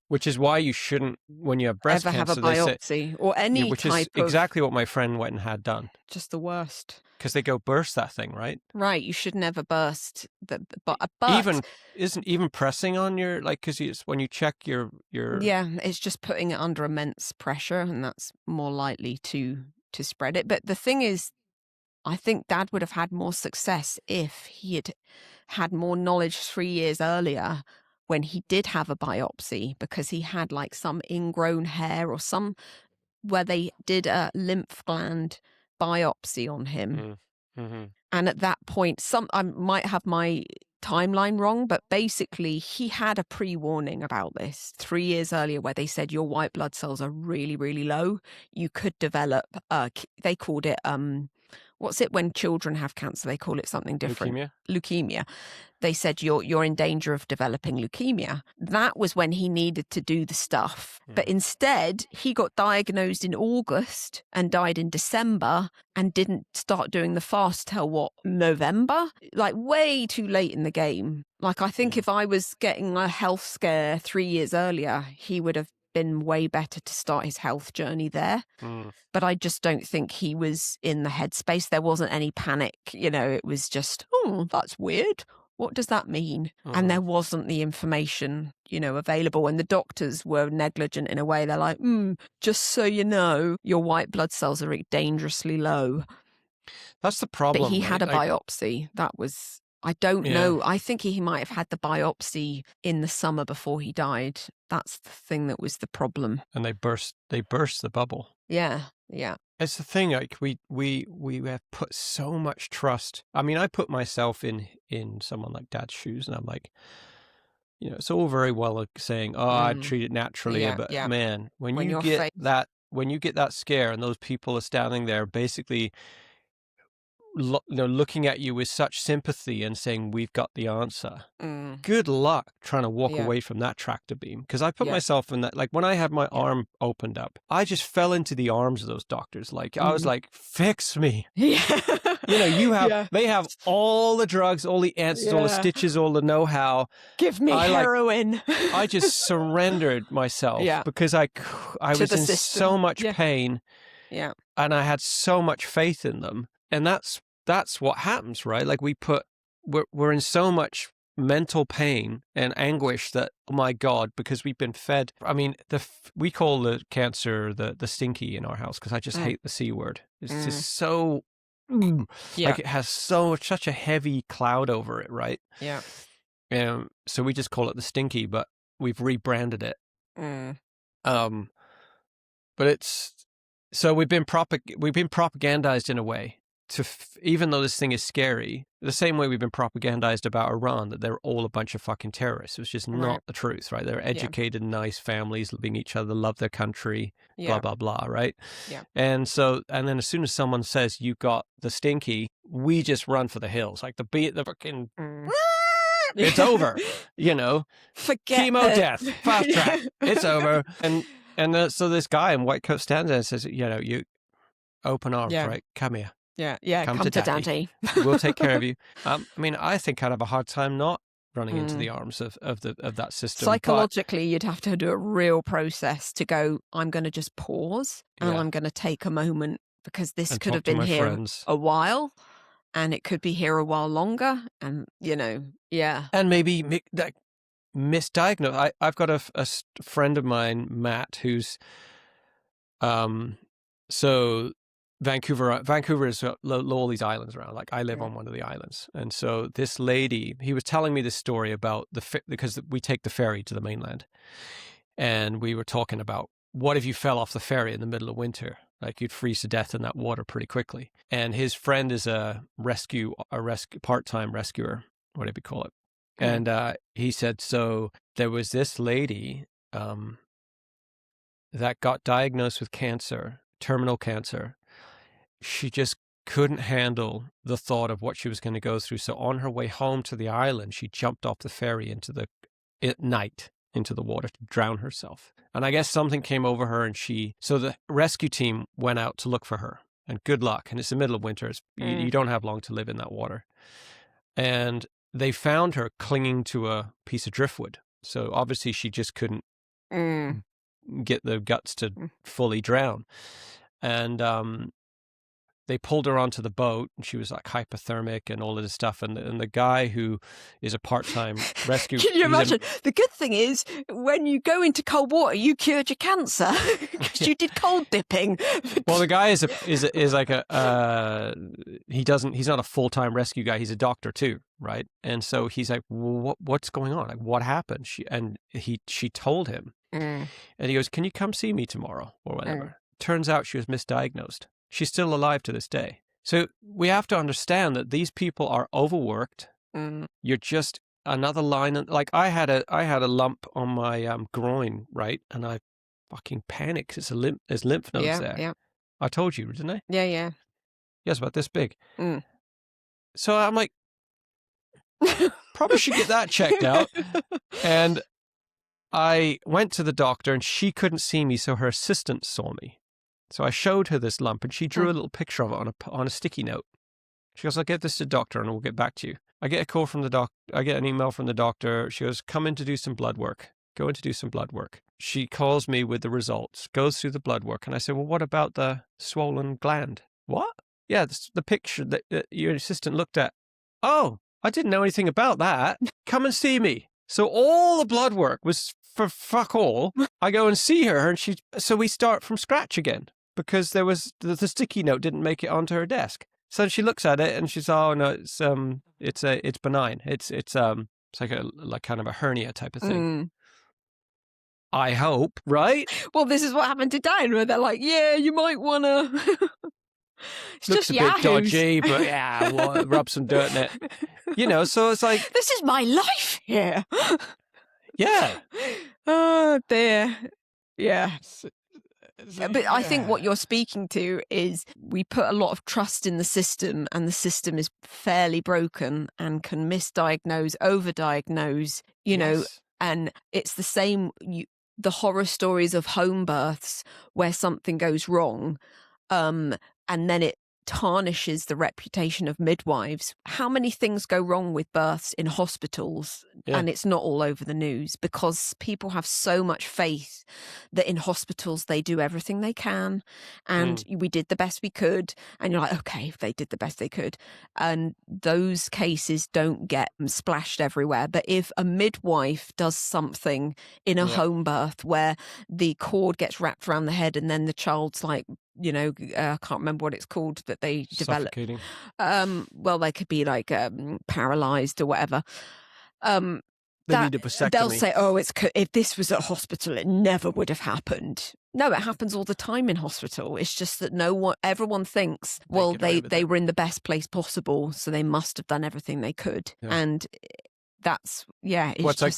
Which is why you shouldn't, when you have breast Ever have a cancer, they say, biopsy or any which is type exactly of, what my friend went and had done. just the worst. Because they go burst that thing, right? Right, you should never burst but Even isn't even pressing on your, like, because when you check your yeah, it's just putting it under immense pressure, and that's more likely to spread it. But the thing is, I think Dad would have had more success if he had had more knowledge 3 years earlier when he did have a biopsy, because he had like some ingrown hair or some where they did a lymph gland biopsy on him. And at that point, I might have my timeline wrong, but basically he had a pre-warning about this 3 years earlier where they said your white blood cells are really, really low. You could develop, they called it, what's it when children have cancer? They call it something different. Leukemia. They said you're in danger of developing leukemia. That was when he needed to do the stuff. But instead, he got diagnosed in August and died in December and didn't start doing the fast till November? Like way too late in the game. Like I think if I was getting a health scare 3 years earlier, he would have been way better to start his health journey there. But I just don't think he was in the headspace. There wasn't any panic, it was just, oh, that's weird. What does that mean? And there wasn't the information, available. And the doctors were negligent in a way. They're like, just so you know, your white blood cells are dangerously low. That's the problem. But he right? had a biopsy. That was, I don't know. I think he might have had the biopsy in the summer before he died. That's the thing that was the problem. And they burst the bubble. Yeah, yeah. It's the thing, like we have put so much trust. I mean, I put myself in someone like Dad's shoes, and I'm like, it's all very well saying, "Oh, I'd treat it naturally," but man, when you get that scare, and those people are standing there, basically, looking at you with such sympathy and saying, "We've got the answer." Good luck trying to walk away from that tractor beam. Because I put myself in that, like when I had my arm opened up, I just fell into the arms of those doctors. Like I was like, fix me. Yeah. They have all the drugs, all the answers, all the stitches, all the know-how. Give me heroin. I just surrendered myself because I was in so much pain. Yeah. And I had so much faith in them. And that's what happens, right? Like we're in so much mental pain and anguish that, oh my God, because we've been fed. I mean, we call the cancer the stinky in our house because I just hate the C word. It's just so, like it has such a heavy cloud over it, right? Yeah. So we just call it the stinky, but we've rebranded it. But it's, so we've been propagandized in a way. Even though this thing is scary, the same way we've been propagandized about Iran, that they're all a bunch of fucking terrorists. It was just not the truth, right? They're educated, nice families, loving each other, love their country, blah, blah, blah, right? Yeah. And then as soon as someone says you got the stinky, we just run for the hills. Like the fucking, it's over, Forget chemo death, fast track, it's over. So this guy in white coat stands there and says, you open arms, right? Come here. Yeah, come to daddy. We'll take care of you. I mean, I think I'd have a hard time not running into the arms of that system. Psychologically, you'd have to do a real process to go, I'm going to just pause and I'm going to take a moment because this could have been here a while. and it could be here a while longer. And, yeah. And maybe misdiagnosed. I've got a friend of mine, Matt, who's so Vancouver is all these islands around. Like I live on one of the islands, and so this lady, he was telling me this story about because we take the ferry to the mainland, and we were talking about what if you fell off the ferry in the middle of winter, like you'd freeze to death in that water pretty quickly. And his friend is a part-time rescuer, whatever you call it. And he said, so there was this lady that got diagnosed with cancer, terminal cancer. She just couldn't handle the thought of what she was going to go through. So on her way home to the island, she jumped off the ferry at night into the water to drown herself. And I guess something came over her, and so the rescue team went out to look for her. And good luck. And it's the middle of winter. You don't have long to live in that water. And they found her clinging to a piece of driftwood. So obviously she just couldn't get the guts to fully drown. And they pulled her onto the boat, and she was like hypothermic and all of this stuff. And the guy who is a part-time rescue. Can you imagine? The good thing is, when you go into cold water, you cured your cancer because you did cold dipping. Well, the guy is like he's not a full-time rescue guy. He's a doctor too, right? And so he's like, well, what's going on? Like, what happened? She told him, and he goes, "Can you come see me tomorrow or whatever?" Turns out she was misdiagnosed. She's still alive to this day. So we have to understand that these people are overworked. You're just another line. Like I had a lump on my groin, right? And I fucking panicked. There's lymph nodes there. Yeah. I told you, didn't I? Yeah. Yes, about this big. So I'm like, probably should get that checked out. And I went to the doctor, and she couldn't see me, so her assistant saw me. So I showed her this lump, and she drew a little picture of it on a sticky note. She goes, "I'll get this to the doctor, and we'll get back to you." I get a call from the doc. I get an email from the doctor. She goes, "Come in to do some blood work. Go in to do some blood work." She calls me with the results, goes through the blood work, and I said, "Well, what about the swollen gland?" "What?" "Yeah, the picture that your assistant looked at." "Oh, I didn't know anything about that. Come and see me." So all the blood work was for fuck all. I go and see her, and so we start from scratch again, because there was the sticky note didn't make it onto her desk. So she looks at it, and she's, "Oh no, it's benign. It's like kind of a hernia type of thing." I hope, right? Well, this is what happened to Dan, where they're like, "Yeah, you might want to." It's looks just a yahoos. bit dodgy, but yeah, rub some dirt in it. So it's like, this is my life here. Yeah. Oh dear. Yeah. But I think what you're speaking to is we put a lot of trust in the system, and the system is fairly broken and can misdiagnose, overdiagnose, and it's the same, the horror stories of home births where something goes wrong, and then it tarnishes the reputation of midwives. How many things go wrong with births in hospitals, and it's not all over the news because people have so much faith that in hospitals they do everything they can, and we did the best we could, and you're like, okay, if they did the best they could, and those cases don't get splashed everywhere. But if a midwife does something in a home birth where the cord gets wrapped around the head, and then the child's like, I can't remember what it's called that they develop. Well, they could be like paralyzed or whatever. They need a vasectomy. They'll say, "Oh, if this was at a hospital, it never would have happened." No, it happens all the time in hospital. It's just that everyone thinks, well, they were in the best place possible, so they must have done everything they could, and that's It's like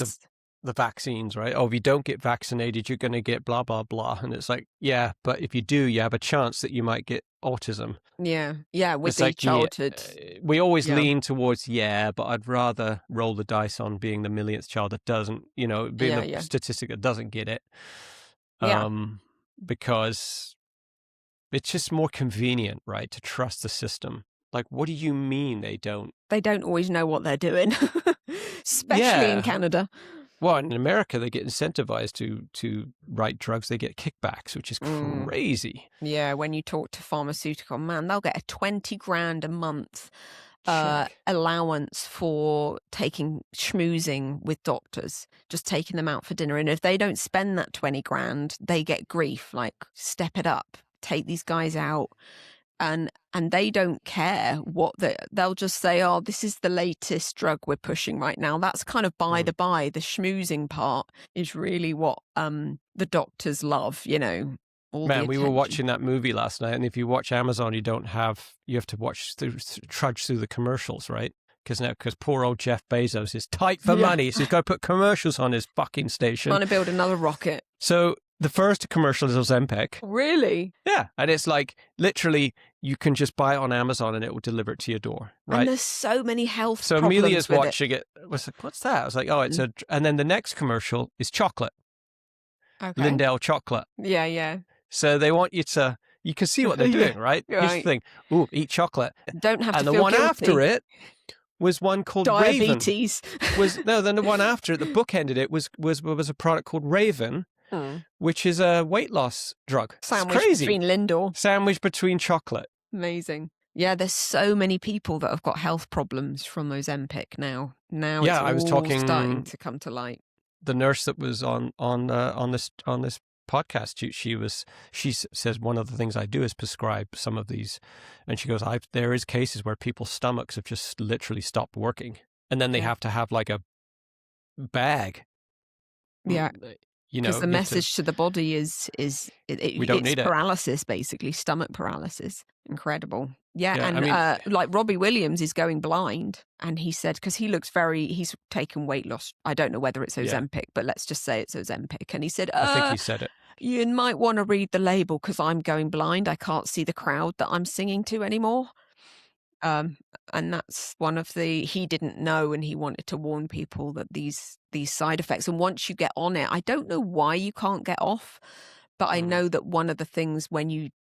the vaccines, right? Oh, if you don't get vaccinated, you're going to get blah, blah, blah. And it's like, yeah, but if you do, you have a chance that you might get autism. Yeah, with the childhood. We always lean towards, but I'd rather roll the dice on being the millionth child that doesn't, being the statistic that doesn't get it. Because it's just more convenient, right, to trust the system. Like, what do you mean they don't? They don't always know what they're doing, especially in Canada. Well, in America, they get incentivized to write drugs. They get kickbacks, which is crazy. Yeah, when you talk to pharmaceutical, man, they'll get a 20 grand a month Check. allowance for schmoozing with doctors, just taking them out for dinner. And if they don't spend that 20 grand, they get grief, like, step it up, take these guys out. And they don't care what they'll just say, oh, this is the latest drug we're pushing right now. That's kind of by the by. The schmoozing part is really what the doctors love, all the Man, we were attention. watching that movie last night, and if you watch Amazon, you have to trudge through the commercials, right? Because poor old Jeff Bezos is tight for money, so he's got to put commercials on his fucking station. Trying to build another rocket. So the first commercial is Ozempic. Really? Yeah, and it's like literally you can just buy it on Amazon and it will deliver it to your door, right? And there's so many health so problems Amelia's with watching it. I was like, what's that? I was like, oh, it's and then the next commercial is chocolate. Okay. Lindell chocolate. Yeah, yeah. So they want you to, you can see what they're doing, right? Right. Here's the thing. Ooh, eat chocolate. Don't have and to the feel one guilty. after it was one called Diabetes. Raven. Then the one after it, the bookended it, was a product called Raven, which is a weight loss drug. Sandwich it's crazy. between Lindor. Sandwich between chocolate. Amazing. Yeah, there's so many people that have got health problems from Ozempic now. Now Yeah, it's I was talking starting to come to light. The nurse that was on this podcast, she says one of the things I do is prescribe some of these, and she goes, there is cases where people's stomachs have just literally stopped working, and then they have to have like a bag. Yeah. Because the message to the body is we don't need paralysis, basically, stomach paralysis. Incredible. Yeah, Yeah, and I mean, like Robbie Williams is going blind, and he said, because he's taken weight loss. I don't know whether it's Ozempic, but let's just say it's Ozempic. And he said, I think he said it. You might want to read the label because I'm going blind. I can't see the crowd that I'm singing to anymore. And that's one of he didn't know, and he wanted to warn people that these side effects. And once you get on it, I don't know why you can't get off, but I know that one of the things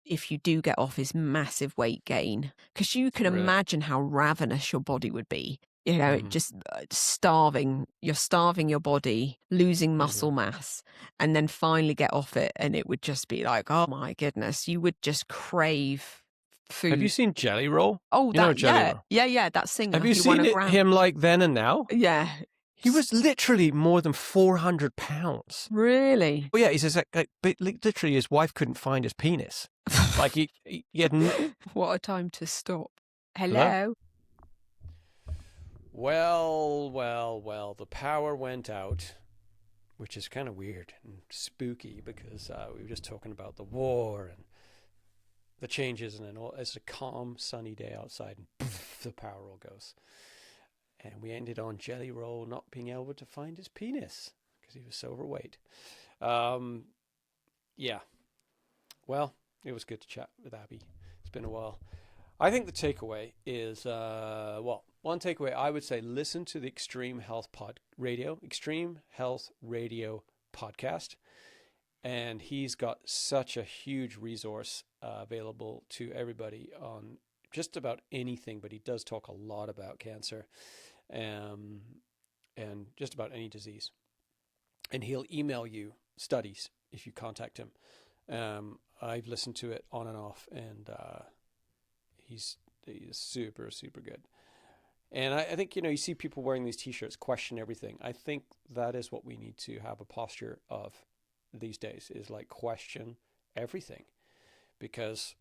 if you do get off is massive weight gain, because you can imagine how ravenous your body would be. Just you're starving your body, losing muscle mass, and then finally get off it. And it would just be like, oh my goodness, you would just crave food. Have you seen Jelly Roll? Oh, Jelly Roll? Yeah, that singer. Have you seen him like then and now? Yeah. He was literally more than 400 pounds. Really? Well, yeah, he says literally his wife couldn't find his penis. Like he had What a time to stop. Hello? Well, the power went out, which is kind of weird and spooky because we were just talking about the war and the changes, and then it's a calm, sunny day outside, and poof, the power all goes. And we ended on Jelly Roll not being able to find his penis because he was so overweight. Yeah. Well, it was good to chat with Abby. It's been a while. I think the takeaway is, one takeaway I would say, listen to the Extreme Health Radio podcast. And he's got such a huge resource available to everybody on just about anything, but he does talk a lot about cancer and just about any disease. And he'll email you studies if you contact him. I've listened to it on and off, and he's super, super good. And I think, you see people wearing these T-shirts, question everything. I think that is what we need to have a posture of these days, is like question everything, because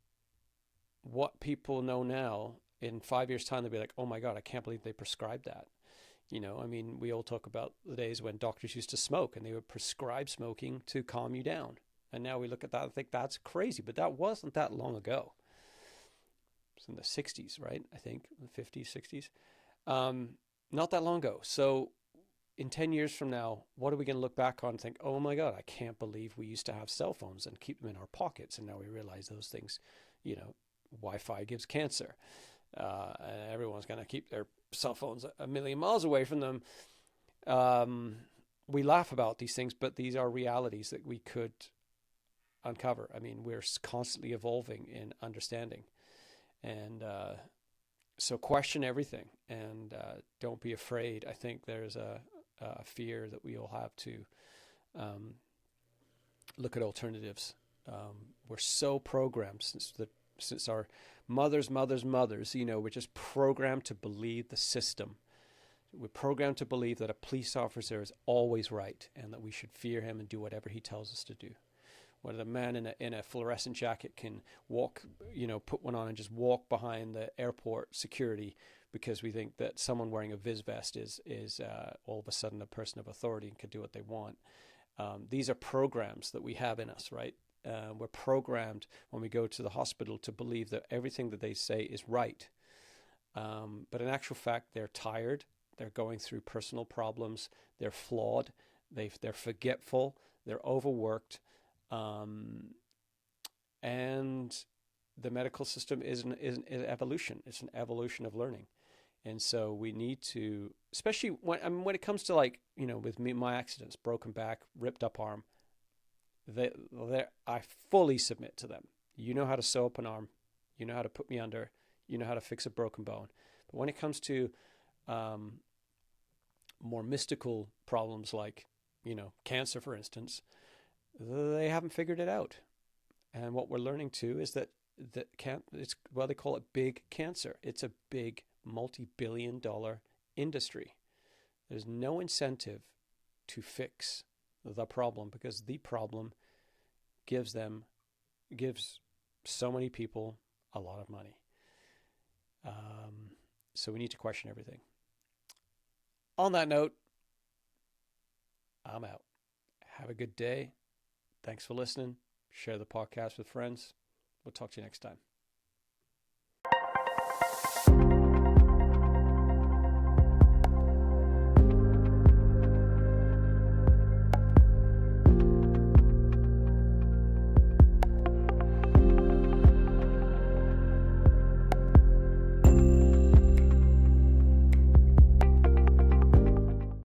what people know now, in 5 years' time, they'll be like, oh my God, I can't believe they prescribed that. I mean, we all talk about the days when doctors used to smoke and they would prescribe smoking to calm you down. And now we look at that and think that's crazy, but that wasn't that long ago. It was in the 60s, right? I think the 50s, 60s. Not that long ago. So in 10 years from now, what are we going to look back on and think, oh my God, I can't believe we used to have cell phones and keep them in our pockets. And now we realize those things, Wi-Fi gives cancer. And everyone's going to keep their cell phones a million miles away from them. We laugh about these things, but these are realities that we could uncover. I mean, we're constantly evolving in understanding. And so question everything, and don't be afraid. I think there's fear that we all have to um, look at alternatives. We're so programmed since our mothers, we're just programmed to believe the system. We're programmed to believe that a police officer is always right and that we should fear him and do whatever he tells us to do. Whether a man in a fluorescent jacket can walk, put one on and just walk behind the airport security because we think that someone wearing a viz vest is all of a sudden a person of authority and can do what they want. These are programs that we have in us, right? We're programmed when we go to the hospital to believe that everything that they say is right. But in actual fact, they're tired. They're going through personal problems. They're flawed. They're forgetful. They're overworked. And the medical system is an evolution. It's an evolution of learning. And so we need to, especially when it comes to with me, my accidents, broken back, ripped up arm, I fully submit to them. You know how to sew up an arm. You know how to put me under. You know how to fix a broken bone. But when it comes to more mystical problems like, cancer, for instance, they haven't figured it out. And what we're learning too is that they call it big cancer. It's a big multi-billion-dollar industry. There's no incentive to fix the problem because the problem gives so many people a lot of money. So we need to question everything. On that note, I'm out. Have a good day. Thanks for listening. Share the podcast with friends. We'll talk to you next time.